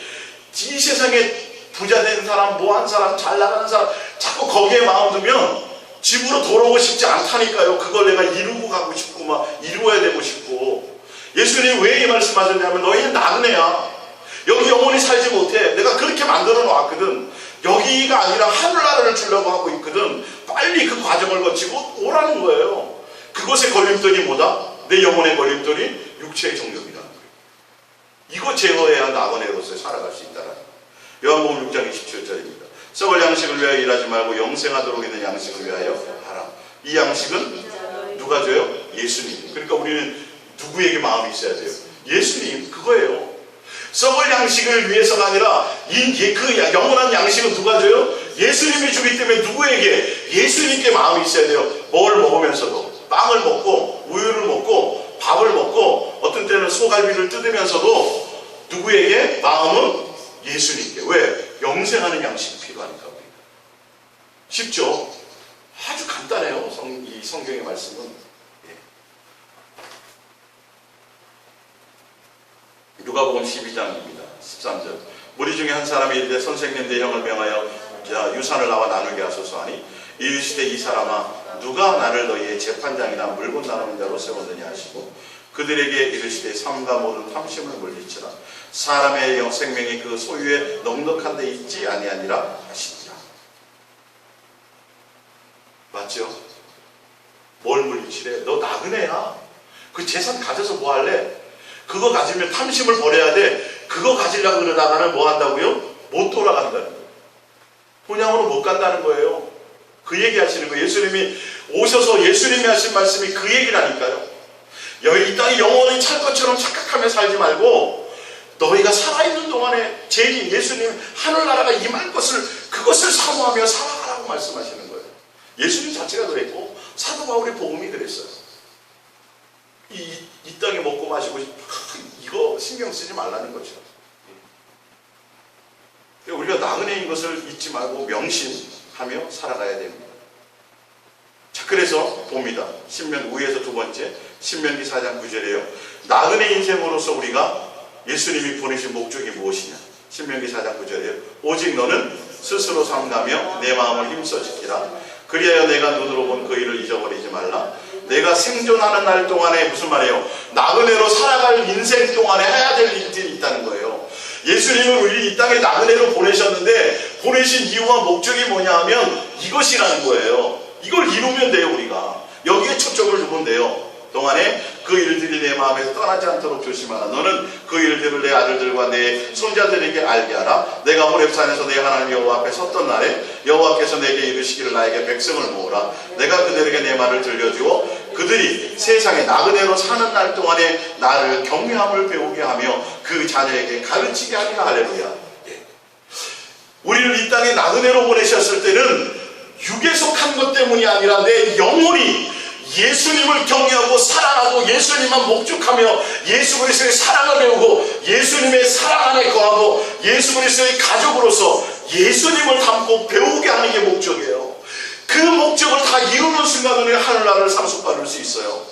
이 세상에 부자 된 사람, 뭐한 사람, 잘 나가는 사람 자꾸 거기에 마음 두면 집으로 돌아오고 싶지 않다니까요. 그걸 내가 이루고 가고 싶고 막 이루어야 되고 싶고. 예수님이 왜 이 말씀하셨냐면 너희는 나그네야. 여기 영원히 살지 못해. 내가 그렇게 만들어 놓았거든. 여기가 아니라 하늘나라를 주려고 하고 있거든. 빨리 그 과정을 거치고 오라는 거예요. 그것의 걸림돌이 뭐다? 내 영혼의 걸림돌이 육체의 정욕이라는 거예요. 이거 제거해야 나그네로서 살아갈 수 있다는 거예요. 요한복음 6장 27절입니다. 썩을 양식을 위하여 일하지 말고 영생하도록 있는 양식을 위하여 하라. 이 양식은 누가 줘요? 예수님. 그러니까 우리는 누구에게 마음이 있어야 돼요? 예수님. 그거예요. 썩을 양식을 위해서가 아니라 그 영원한 양식은 누가 줘요? 예수님이 주기 때문에 누구에게? 예수님께 마음이 있어야 돼요. 뭘 먹으면서도 빵을 먹고 우유를 먹고 밥을 먹고 어떤 때는 소갈비를 뜯으면서도 누구에게? 마음은 예수님께. 왜? 영생하는 양식이 필요하니까. 쉽죠? 아주 간단해요. 이 성경의 말씀은. 누가복음 12장입니다. 13절. 무리 중에 한 사람이 이르되 선생님 내 형을 명하여 유산을 나와 나누게 하소서 하니 이르시되 이 사람아 누가 나를 너희의 재판장이나 물건 나누는 자로 세웠느냐 하시고 그들에게 이르시되 삼가 모든 탐심을 물리치라. 사람의 생명이 그 소유에 넉넉한 데 있지 아니하니라 하시니라. 맞죠? 뭘 물리치래? 너 나그네야. 그 재산 가져서 뭐 할래? 그거 가지면 탐심을 버려야 돼. 그거 가지려고 그러다가는 뭐 한다고요? 못 돌아간다는 거예요. 본향으로 못 간다는 거예요. 그 얘기 하시는 거예요. 예수님이 오셔서 예수님이 하신 말씀이 그 얘기라니까요. 이 땅에 영원히 살 것처럼 착각하며 살지 말고 너희가 살아있는 동안에 제일 예수님 하늘나라가 임할 것을 그것을 사모하며 살아가라고 말씀하시는 거예요. 예수님 자체가 그랬고 사도 바울의 복음이 그랬어요. 이 땅에 먹고 마시고 이거 신경 쓰지 말라는 거죠. 우리가 나그네인 것을 잊지 말고 명심하며 살아가야 됩니다. 자, 그래서 봅니다. 신명 위에서 두 번째 신명기 4장 9절이에요. 나그네 인생으로서 우리가 예수님이 보내신 목적이 무엇이냐? 신명기 4장 9절이에요. 오직 너는 스스로 삼가며 내 마음을 힘써 지키라. 그리하여 내가 눈으로 본 그 일을 잊어버리지 말라. 내가 생존하는 날 동안에 무슨 말이에요? 나그네로 살아갈 인생 동안에 해야 될 일들이 있다는 거예요. 예수님은 우리 이 땅에 나그네로 보내셨는데 보내신 이유와 목적이 뭐냐 하면 이것이라는 거예요. 이걸 이루면 돼요. 우리가 여기에 초점을 두면 돼요. 동안에 그 일들이 내 마음에서 떠나지 않도록 조심하라. 너는 그 일들을 내 아들들과 내 손자들에게 알게 하라. 내가 호렙산에서 내 하나님 여호와 앞에 섰던 날에 여호와께서 내게 이르시기를 나에게 백성을 모으라. 내가 그들에게 내 말을 들려주어 그들이 세상에 나그네로 사는 날 동안에 나를 경외함을 배우게 하며 그 자녀에게 가르치게 하리라. 할렐루야. 우리를 이 땅에 나그네로 보내셨을 때는 육에 속한 것 때문이 아니라 내 영혼이 예수님을 경외하고 사랑하고 예수님만 목적하며 예수 그리스도의 사랑을 배우고 예수님의 사랑 안에 거하고 예수 그리스도의 가족으로서 예수님을 닮고 배우게 하는 게 목적이에요. 그 목적을 다 이루는 순간 우리는 하늘나라를 상속받을 수 있어요.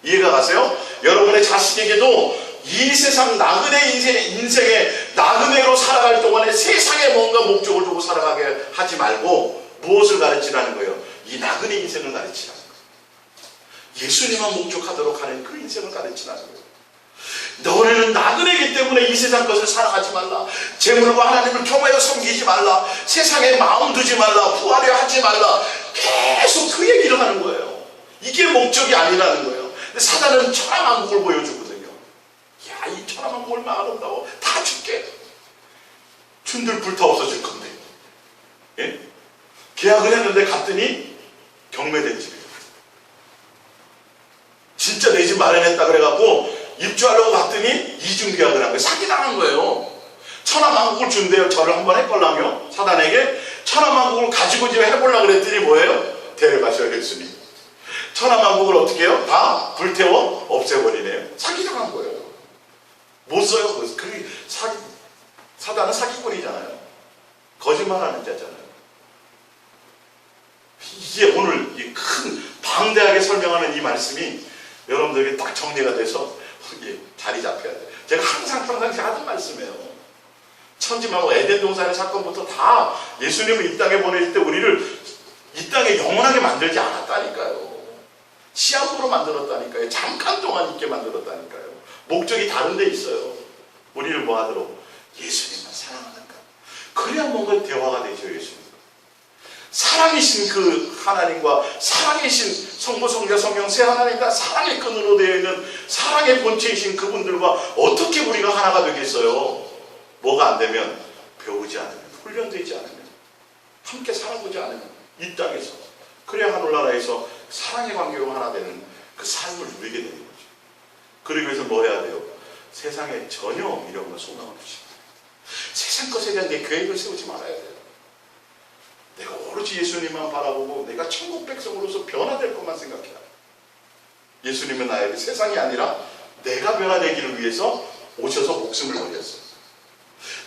이해가 가세요? 여러분의 자식에게도 이 세상 나그네 인생에 나그네로 살아갈 동안에 세상에 뭔가 목적을 두고 살아가게 하지 말고 무엇을 가르치라는 거예요? 이 나그네 인생을 가르치라는 거예요. 예수님만 목적하도록 하는 그 인생을 가르치라는 거예요. 너네는 나그네이기 때문에 이 세상 것을 살아가지 말라. 재물과 하나님을 겸하여 섬기지 말라. 세상에 마음 두지 말라. 부하려 하지 말라. 계속 그 얘기를 하는 거예요. 이게 목적이 아니라는 거예요. 근데 사단은 천하만국을 보여주거든요. 야, 이 천하만국 얼마나 아름다워. 다 줄게. 춘들 불타 없어질 건데. 예? 계약을 했는데 갔더니 경매된 집이에요. 진짜 내 집 마련했다 그래갖고 입주하려고 갔더니 이중계약을 한 거예요. 사기당한 거예요. 천하만국을 준대요. 저를 한번 해보려면 사단에게 천하만국을 가지고 집에 해보려고 그랬더니 뭐예요? 데려가셔요. 예수님. 천하만국을 어떻게 해요? 다 불태워 없애버리네요. 사기당한 거예요. 못 써요. 그게 사단은 사기꾼이잖아요. 거짓말하는 자잖아요. 이게 오늘 이 큰 방대하게 설명하는 이 말씀이 여러분들에게 딱 정리가 돼서 자리 잡혀야 돼요. 제가 항상 평상시 하는 말씀이에요. 천지만고 에덴 동산의 사건부터 다 예수님을 이 땅에 보내실 때 우리를 이 땅에 영원하게 만들지 않았다니까요. 시한부로 만들었다니까요. 잠깐 동안 있게 만들었다니까요. 목적이 다른 데 있어요. 우리를 뭐 하도록? 예수님만 사랑하는가. 그래야 뭔가 대화가 되죠. 예수님. 사랑이신 그 하나님과 사랑이신 성부, 성자, 성령 세 하나님과 사랑의 끈으로 되어 있는 사랑의 본체이신 그분들과 어떻게 우리가 하나가 되겠어요? 뭐가 안 되면? 배우지 않으면, 훈련되지 않으면, 함께 살아보지 않으면, 이 땅에서. 그래야 하늘나라에서 사랑의 관계로 하나 되는 그 삶을 누리게 되는 거죠. 그러기 위해서 뭐 해야 돼요? 세상에 전혀 미련과 소망을 두지 말아요. 세상 것에 대한 내 계획을 세우지 말아야 돼요. 내가 오로지 예수님만 바라보고 내가 천국 백성으로서 변화될 것만 생각해요. 예수님은 나에게 세상이 아니라 내가 변화되기를 위해서 오셔서 목숨을 버렸어요.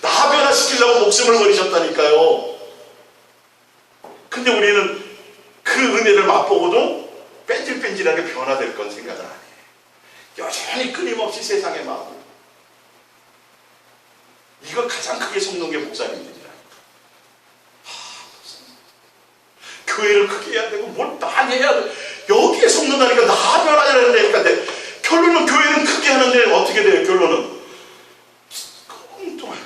나 변화시키려고 목숨을 버리셨다니까요. 근데 우리는 그 은혜를 맛보고도 뺀질뺀질하게 변화될 건 생각을 안 해요. 여전히 끊임없이 세상의 마음. 이거 가장 크게 속는 게 목사님들이라. 교회를 크게 해야 되고 뭘 많이 해야 돼. 여기에 속는다니까. 나 변화되는 데니까. 결론은 교회는 크게 하는데 어떻게 돼요? 결론은 엉뚱한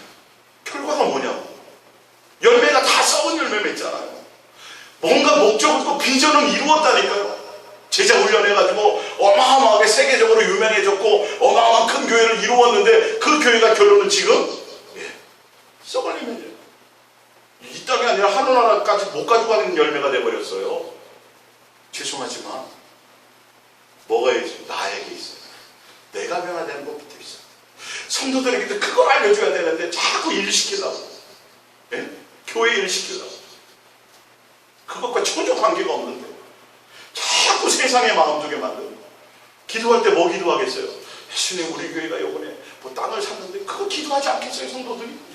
결과가 뭐냐고. 열매가 다 썩은 열매 맺잖아요. 뭔가 목적을 또 비전을 이루었다니까요. 제자 훈련해가지고 어마어마하게 세계적으로 유명해졌고 어마어마한 큰 교회를 이루었는데 그 교회가 결론은 지금 썩을 열매예요. 이 땅이 아니라 하늘나라까지 못 가져가는 열매가 돼버렸어요. 죄송하지만 뭐가 있어요? 나에게 있어요. 내가 변화되는 것부터 있어요. 성도들에게 그걸 알려줘야 되는데 자꾸 일시키려고. 교회 일시키려고. 그것과 전혀 관계가 없는데 자꾸 세상의 마음 두게 만들고. 기도할 때 뭐 기도하겠어요? 예수님, 우리 교회가 이번에 뭐 땅을 샀는데 그거 기도하지 않겠어요? 성도들이?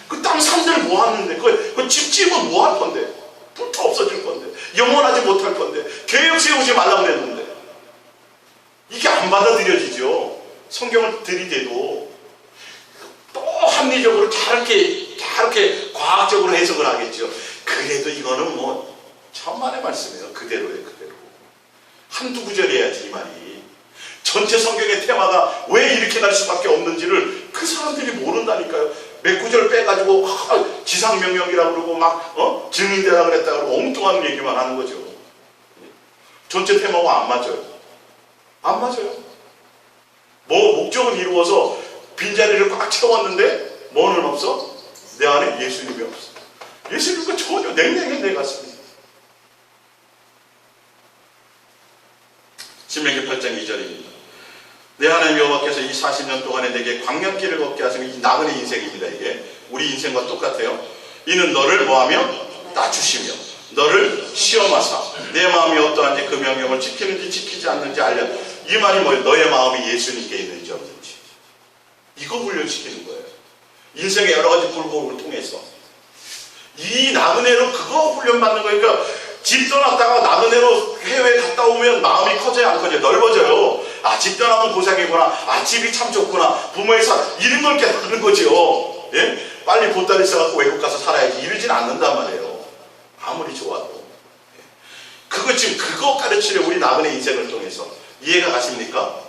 그 땅 산들 모았는데 그 집지으면 뭐 할 건데? 불타 없어질 건데, 영원하지 못할 건데, 계획 세우지 말라고 그랬는데 이게 안 받아들여지죠. 성경을 들이대도 또 합리적으로 다르게 과학적으로 해석을 하겠죠. 그래도 이거는 뭐 천만의 말씀이에요. 그대로예요. 그대로. 한두 구절 해야지 이 말이. 전체 성경의 테마가 왜 이렇게 날 수밖에 없는지를 그 사람들이 모른다니까요. 몇 구절 빼가지고 지상명령이라고 그러고 막 증인되라 그랬다 그러고 엉뚱한 얘기만 하는 거죠. 전체 테마가 안 맞아요. 안 맞아요. 뭐 목적은 이루어서 빈자리를 꽉 채웠는데 뭐는 없어? 내 안에 예수님이 없어. 예수님과 전혀 냉랭해 내 가슴이. 신명기 8장 2절입니다. 내 하나님 여호와께서 이 40년 동안에 내게 광야길을 걷게 하신 이 나그네 인생입니다. 이게 우리 인생과 똑같아요. 이는 너를 뭐하며? 낮추시며 너를 시험하사 내 마음이 어떠한지 그 명령을 지키는지 지키지 않는지 알려. 이 말이 뭐예요? 너의 마음이 예수님께 있는지 없는지. 이거 훈련시키는 거예요. 인생의 여러 가지 굴곡을 통해서. 이 나그네로 그거 훈련받는 거니까 집 떠났다가 나그네로 해외에 갔다 오면 마음이 커져야 안 커져요? 넓어져요. 아, 집 떠나면 고생이구나. 아, 집이 참 좋구나. 부모의 이런 걸 깨닫는 거죠. 예? 빨리 보따리 써갖고 외국 가서 살아야지 이러진 않는단 말이에요. 아무리 좋아도. 예. 그거 지금 그거 가르치려 우리 나그네 인생을 통해서. 이해가 가십니까?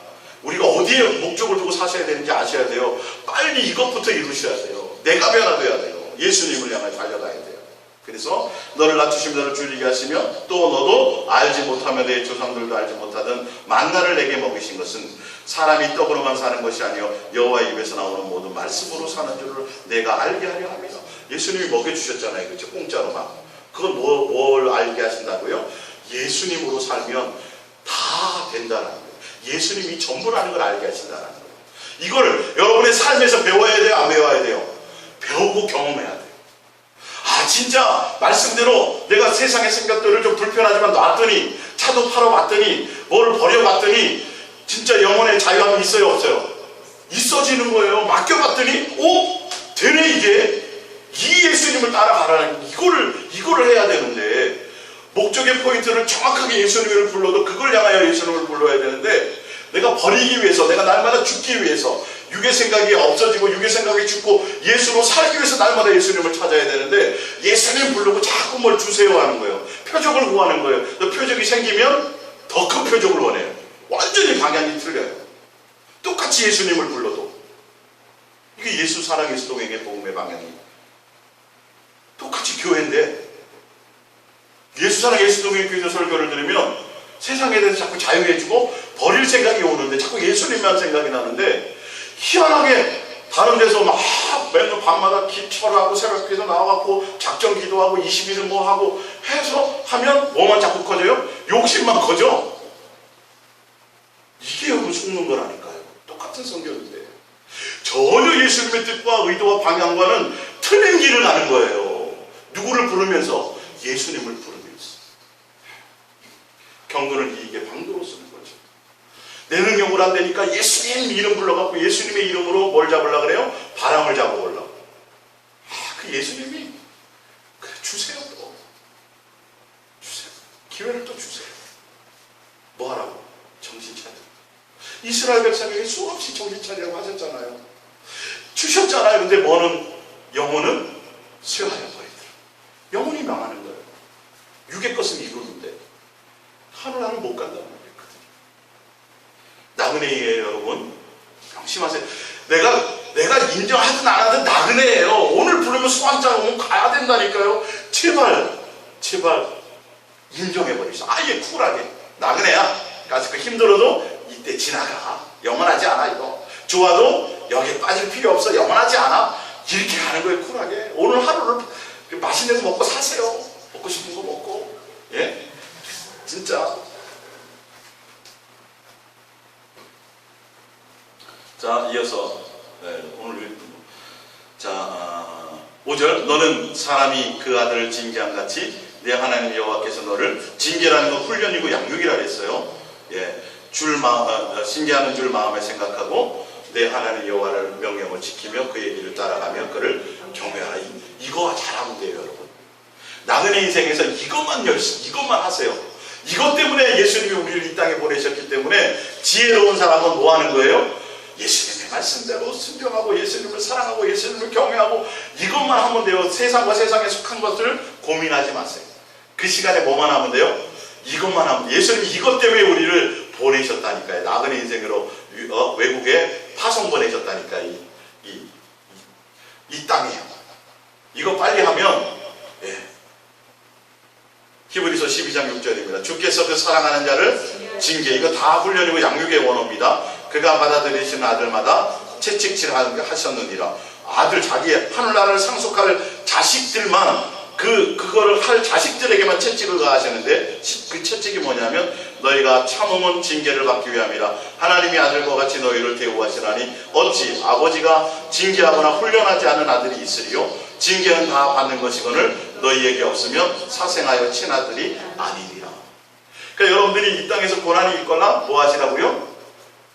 우리가 어디에 목적을 두고 사셔야 되는지 아셔야 돼요. 빨리 이것부터 이루셔야 돼요. 내가 변화돼야 돼요. 예수님을 향해 달려가야 돼요. 그래서 너를 낮추시며 너를 줄이게 하시며 또 너도 알지 못하며 내 조상들도 알지 못하던 만나를 내게 먹이신 것은 사람이 떡으로만 사는 것이 아니요 여호와의 입에서 나오는 모든 말씀으로 사는 줄을 내가 알게 하려 합니다. 예수님이 먹여주셨잖아요. 그렇죠? 공짜로만. 그건 뭘 알게 하신다고요? 예수님으로 살면 다 된다는 거예요. 예수님이 전부라는 걸 알게 하신다는 거예요. 이걸 여러분의 삶에서 배워야 돼요? 안 배워야 돼요? 배우고 경험해야 돼요. 아, 진짜 말씀대로 내가 세상의 생각들을 좀 불편하지만 놨더니 차도 팔아봤더니 뭐를 버려봤더니 진짜 영혼의 자유함이 있어요? 없어요? 있어지는 거예요. 맡겨봤더니 되네 이게. 이 예수님을 따라가라는 이거를 해야 되는데 목적의 포인트를 정확하게 예수님을 불러도 그걸 향하여 예수님을 불러야 되는데 내가 버리기 위해서 내가 날마다 죽기 위해서 육의 생각이 없어지고 육의 생각이 죽고 예수로 살기 위해서 날마다 예수님을 찾아야 되는데 예수님 부르고 자꾸 뭘 주세요 하는 거예요. 표적을 구하는 거예요. 또 표적이 생기면 더 큰 표적을 원해요. 완전히 방향이 틀려요. 똑같이 예수님을 불러도 이게 예수 사랑 예수 동행의 복음의 방향이에요. 똑같이 교회인데 예수 사랑 예수 동행의 교회 설교를 들으면 세상에 대해서 자꾸 자유해주고 버릴 생각이 오는데 자꾸 예수님만 생각이 나는데 희한하게 다른 데서 막 맨날 밤마다 기철하고 새벽기도 나와갖고 작전 기도하고 20일은 뭐 하고 해서 하면 뭐만 자꾸 커져요? 욕심만 커져. 이게 여러분 속는 거라니까요. 똑같은 성경인데 전혀 예수님의 뜻과 의도와 방향과는 틀린 길을 가는 거예요. 누구를 부르면서? 예수님을 부르면서. 경건을 이익의 방도로 쓰는 거죠. 내 능력으로 안 되니까 예수님 이름 불러갖고 예수님의 이름으로 뭘 잡으려고 그래요? 바람을 잡아오려고. 그 예수님이 그래 주세요. 또 주세요. 기회를 또 주세요. 뭐 하라고? 정신 차려. 이스라엘 백성에게 수없이 정신 차리라고 하셨잖아요. 주셨잖아요. 근데 뭐는 영혼은 쇠하여 버리더라. 영혼이 망하는 거예요. 육의 것은 이루는데 하늘나라는 못 간다는 거거든요. 나그네예요, 여러분. 명심하세요. 내가 인정하든 안 하든 나그네예요. 오늘 부르면 수완장 오면 가야 된다니까요. 제발 인정해버리세요. 아예 쿨하게. 나그네야. 가서 힘들어도 이때 지나가. 영원하지 않아 이거. 좋아도 여기에 빠질 필요 없어. 영원하지 않아. 이렇게 가는 거예요. 쿨하게. 오늘 하루를 맛있는 거 먹고 사세요. 먹고 싶은 거 먹고. 예? 진짜. 자, 이어서 오늘 5절 너는 사람이 그 아들을 징계한 같이 내 하나님 여호와께서 너를 징계라는 건 훈련이고 양육이라 그랬어요. 예, 징계하는 줄 마음에 생각하고 내 하나님 여호와를 명령을 지키며 그의 길을 따라가며 그를 경외하라. 이거 잘하면 돼요, 여러분. 나그네 인생에서 이것만 하세요. 이것 때문에 예수님이 우리를 이 땅에 보내셨기 때문에 지혜로운 사람은 뭐 하는 거예요? 예수님의 말씀대로 순종하고 예수님을 사랑하고 예수님을 경외하고 이것만 하면 돼요. 세상과 세상에 속한 것을 고민하지 마세요. 그 시간에 뭐만 하면 돼요? 이것만 하면 돼요. 예수님이 이것 때문에 우리를 보내셨다니까요. 나그네 인생으로 외국에 파송 보내셨다니까. 이 땅에 이거 빨리 하면 히브리서 12장 6절입니다. 주께서 그 사랑하는 자를 징계. 이거 다 훈련이고 양육의 원어입니다. 그가 받아들이시는 아들마다 채찍질 하셨느니라. 아들 자기 하늘나라를 상속할 자식들만 그거를 할 자식들에게만 채찍을 가하시는데 그 채찍이 뭐냐면 너희가 참음은 징계를 받기 위함이라. 하나님이 아들과 같이 너희를 대우하시나니 어찌 아버지가 징계하거나 훈련하지 않은 아들이 있으리요. 징계는 다 받는 것이거늘 너희에게 없으면 사생하여 친아들이 아니니라. 그러니까 여러분들이 이 땅에서 고난이 있거나 뭐 하시라고요?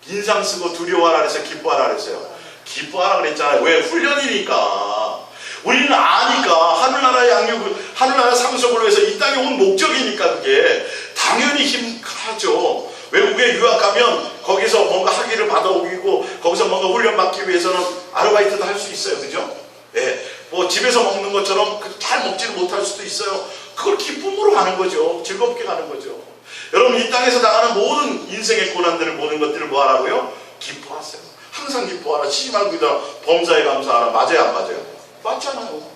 인상 쓰고 두려워하라 그래서 기뻐하라 그랬어요. 기뻐하라 그랬잖아요. 왜? 훈련이니까. 우리는 아니까 하늘나라 양육, 하늘나라 상속을 위해서 이 땅에 온 목적이니까 그게 당연히 힘하죠. 외국에 유학 가면 거기서 뭔가 학위를 받아오고 거기서 뭔가 훈련 받기 위해서는 아르바이트도 할 수 있어요. 그죠? 예. 뭐 집에서 먹는 것처럼 잘 먹지는 못할 수도 있어요. 그걸 기쁨으로 가는 거죠. 즐겁게 가는 거죠. 여러분 이 땅에서 나가는 모든 인생의 고난들을 모든 것들을 뭐 하라고요? 기뻐하세요. 항상 기뻐하라. 치지 말고 있다. 범사에 감사하라. 맞아요 안 맞아요? 맞잖아요.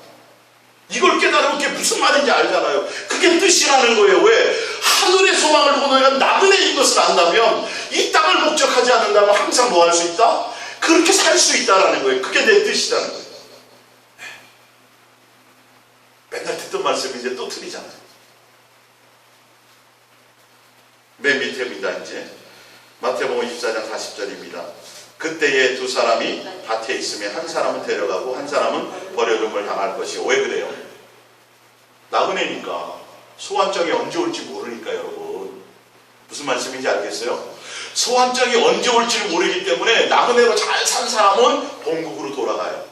이걸 깨달으면 그게 무슨 말인지 알잖아요. 그게 뜻이라는 거예요. 왜? 하늘의 소망을 두고 너희가 나그네인 것을 안다면 이 땅을 목적하지 않는다면 항상 뭐 할 수 있다? 그렇게 살 수 있다라는 거예요. 그게 내 뜻이라는 거예요. 맨날 듣던 말씀이 이제 또 틀리잖아요. 맨 밑에입니다. 이제 마태복음 24장 40절입니다. 그때에 두 사람이 밭에 있으면 한 사람은 데려가고 한 사람은 버려둠을 당할 것이요. 왜 그래요? 나그네니까 소환장이 언제 올지 모르니까. 여러분 무슨 말씀인지 알겠어요? 소환장이 언제 올지를 모르기 때문에 나그네로 잘 산 사람은 본국으로 돌아가요.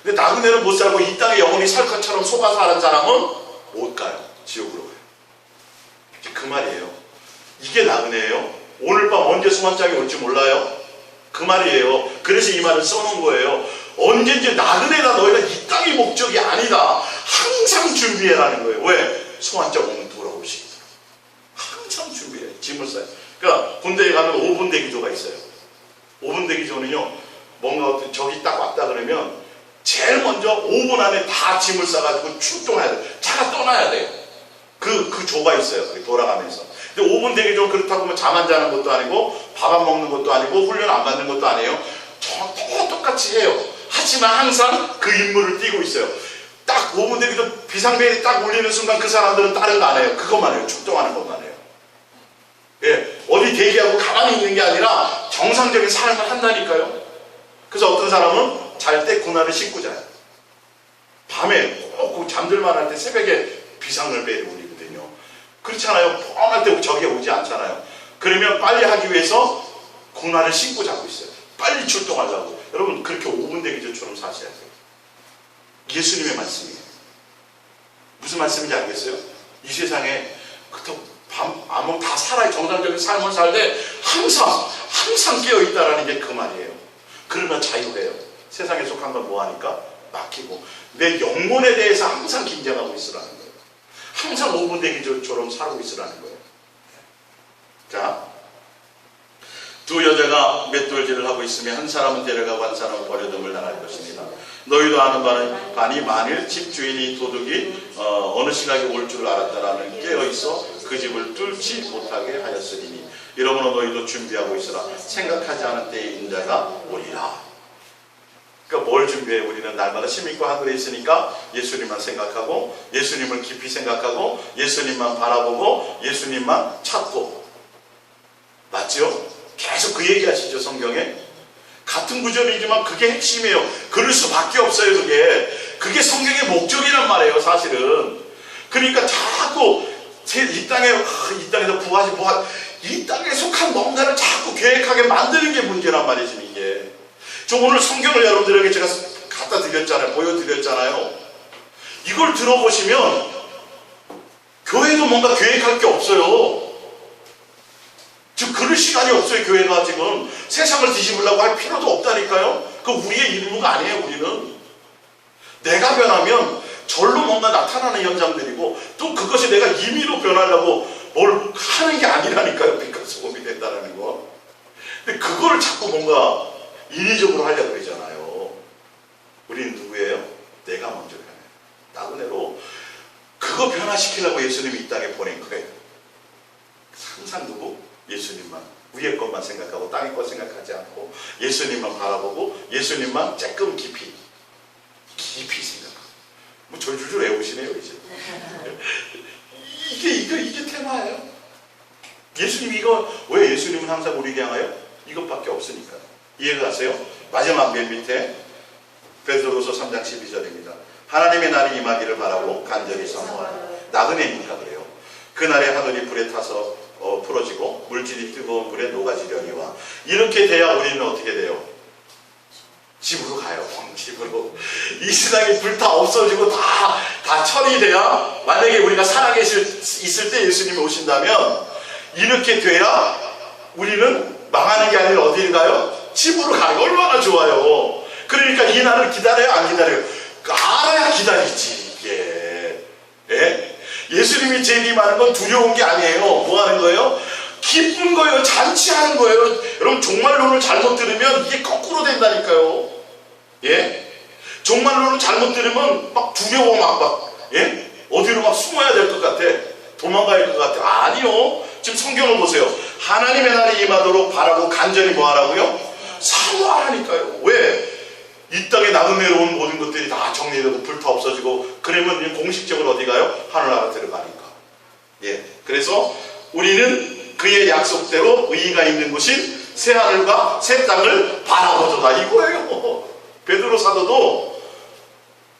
근데 나그네는 못 살고 이 땅에 영원히 살 것처럼 속아서 하는 사람은 못 가요. 지옥으로 가요. 그 말이에요. 이게 나그네예요. 오늘 밤 언제 소환장이 올지 몰라요. 그 말이에요. 그래서 이 말을 써놓은 거예요. 언제든지 나그네다. 너희가 이 땅이 목적이 아니다. 항상 준비해라는 거예요. 왜? 소환장 오면 돌아오시겠어요. 항상 준비해. 짐을 싸요. 그러니까 군대에 가면 5분대 기도가 있어요. 5분 되기 전에요. 뭔가 어떤 적이 딱 왔다 그러면 제일 먼저 5분 안에 다 짐을 싸가지고 출동해야 돼요. 차가 떠나야 돼요. 그 조가 있어요. 돌아가면서. 근데 5분 되기 전 그렇다고 뭐 잠 안 자는 것도 아니고 밥 안 먹는 것도 아니고 훈련 안 받는 것도 아니에요. 똑같이 해요. 하지만 항상 그 임무를 띠고 있어요. 딱 5분 되기 전 비상벨이 딱 울리는 순간 그 사람들은 다른 거 안 해요. 그것만 해요. 출동하는 것만 해요. 예, 어디 대기하고 가만히 있는 게 아니라 정상적인 삶을 한다니까요. 그래서 어떤 사람은 잘 때 군화를 신고 자요. 밤에 꼭 잠들만 할 때 새벽에 비상벨이 울리거든요. 그렇잖아요. 뻔할 때 적이 오지 않잖아요. 그러면 빨리 하기 위해서 군화를 신고 자고 있어요. 빨리 출동하려고. 여러분 그렇게 5분 되기 전처럼 사셔야 돼요. 예수님의 말씀이에요. 무슨 말씀인지 알겠어요? 이 세상에 밤 다 살아요. 정상적인 삶을 살되 항상 깨어있다라는 게 그 말이에요. 그러나 자유해요. 세상에 속한 건 뭐하니까? 맡기고 내 영혼에 대해서 항상 긴장하고 있으라는 거예요. 항상 5분 되기 전처럼 살고 있으라는 거예요. 자, 두 여자가 맷돌질을 하고 있으며 한 사람은 데려가고 한 사람은 버려둠을 당할 것입니다. 너희도 아는 바니 만일 집주인이 도둑이 어느 시각에 올 줄 알았다라는 깨어있어 그 집을 뚫지 못하게 하였으리니 이러므로 너희도 준비하고 있으라. 생각하지 않은 때에 인자가 오리라. 그러니까 뭘 준비해? 우리는 날마다 힘있고 하늘에 있으니까 예수님만 생각하고 예수님을 깊이 생각하고 예수님만 바라보고 예수님만 찾고. 맞죠? 계속 그 얘기 하시죠, 성경에. 같은 구절이지만 그게 핵심이에요. 그럴 수밖에 없어요. 그게 성경의 목적이란 말이에요, 사실은. 그러니까 자꾸 이 땅에서 부하지 이 땅에 속한 뭔가를 자꾸 계획하게 만드는 게 문제란 말이지, 이게. 저 오늘 성경을 여러분들에게 제가 갖다 드렸잖아요. 보여드렸잖아요. 이걸 들어보시면 교회도 뭔가 계획할 게 없어요. 지금 그럴 시간이 없어요. 교회가 지금 세상을 뒤집으려고 할 필요도 없다니까요. 그 우리의 임무가 아니에요. 우리는 내가 변하면 절로 뭔가 나타나는 현상들이고 또 그것이 내가 임의로 변하려고 뭘 하는 게 아니라니까요. 빛과 소금이 된다는 거. 근데 그거를 자꾸 뭔가 인위적으로 하려고 그러잖아요. 우리는 누구예요? 내가 먼저 변해요. 나그네로 그거 변화시키려고 예수님이 이 땅에 보낸 거예요. 항상 누구? 예수님만, 위의 것만 생각하고 땅의 것 생각하지 않고 예수님만 바라보고 예수님만 조금 깊이 생각하고. 뭐 졸졸 외우시네요 이제. 이게 테마예요. 예수님 왜 예수님은 항상 우리에게 향하여? 이것밖에 없으니까. 이해가 가세요? 마지막 맨 밑에 베드로서 3장 12절입니다. 하나님의 날이 임하기를 바라고 간절히 사모하라. 나그네니까 그래요. 그날에 하늘이 불에 타서 풀어지고 물질이 뜨거운 물에 녹아지려니와. 이렇게 돼야 우리는 어떻게 돼요? 집으로 가요. 집으로. 이 세상에 불 다 없어지고 다 천이 돼야, 만약에 우리가 있을 때 예수님이 오신다면 이렇게 돼야 우리는 망하는 게 아니라 어디를 가요? 집으로 가요. 얼마나 좋아요. 그러니까 이 날을 기다려요? 안 기다려요? 알아야 기다리지. 이게. 예? 예수님이 재림하는 건 두려운 게 아니에요. 뭐 하는 거예요? 기쁜 거예요. 잔치하는 거예요. 여러분 종말론을 잘못 들으면 이게 거꾸로 된다니까요. 예? 종말론을 잘못 들으면 막 두려워 예? 어디로 막 숨어야 될 것 같아. 도망가야 될 것 같아. 아니요. 지금 성경을 보세요. 하나님의 날이 임하도록 바라고 간절히 뭐 하라고요? 사모하라니까요. 왜? 이 땅에 나그네로 온 모든 것들이 다 정리되고 불타 없어지고 그러면 공식적으로 어디 가요? 하늘나라 들어가니까. 예. 그래서 우리는 그의 약속대로 의의가 있는 곳인 새하늘과 새 땅을 바라보도다 이거예요. 베드로 사도도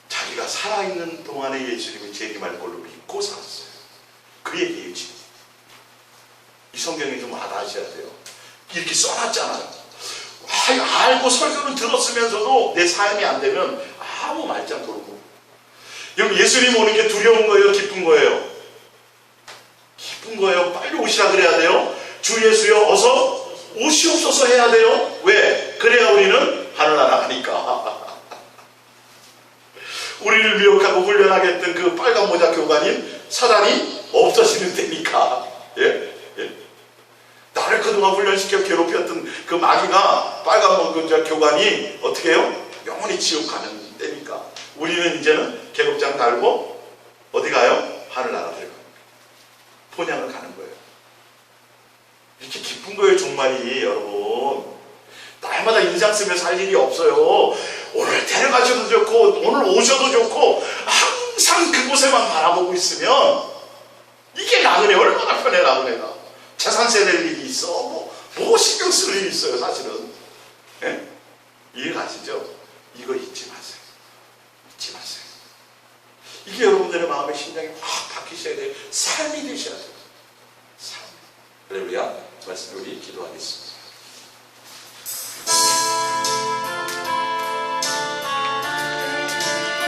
자기가 살아있는 동안에 예수님이 재림할 걸로 믿고 살았어요. 그 얘기예요. 지금 이 성경이 좀 와닿으셔야 돼요. 이렇게 써놨잖아요. 알고 설교는 들었으면서도 내 삶이 안 되면 아무 말짱 모르고. 여러분 예수님 오는 게 두려운 거예요? 기쁜 거예요? 기쁜 거예요. 빨리 오시라 그래야 돼요. 주 예수여 어서 오시옵소서 해야 돼요. 왜? 그래야 우리는 하늘나라 가니까. 우리를 미혹하고 훈련하겠던 그 빨간 모자 교관인 사단이 없어지는 데니까. 예? 나를 그동안 훈련시켜 괴롭혔던 그 마귀가 빨간 교관이 어떻게 해요? 영원히 지옥 가는 때니까 우리는 이제는 계급장 달고 어디 가요? 하늘나라 들어갑니다. 본향을 가는 거예요. 이렇게 기쁜 거예요, 종말이. 여러분, 날마다 인상 쓰면서 살 일이 없어요. 오늘 데려가셔도 좋고 오늘 오셔도 좋고 항상 그곳에만 바라보고 있으면 이게 나그네 얼마나 편해. 나그네가 재산세 낼 일이 있어. 뭐 신경 쓸 일이 있어요, 사실은. 예? 이해 가시죠? 이거 잊지 마세요. 잊지 마세요. 이게 여러분들의 마음의 심장이 확 박히셔야 돼요. 삶이 되셔야 돼요. 삶. 할렐루야. 말씀 우리 기도하겠습니다.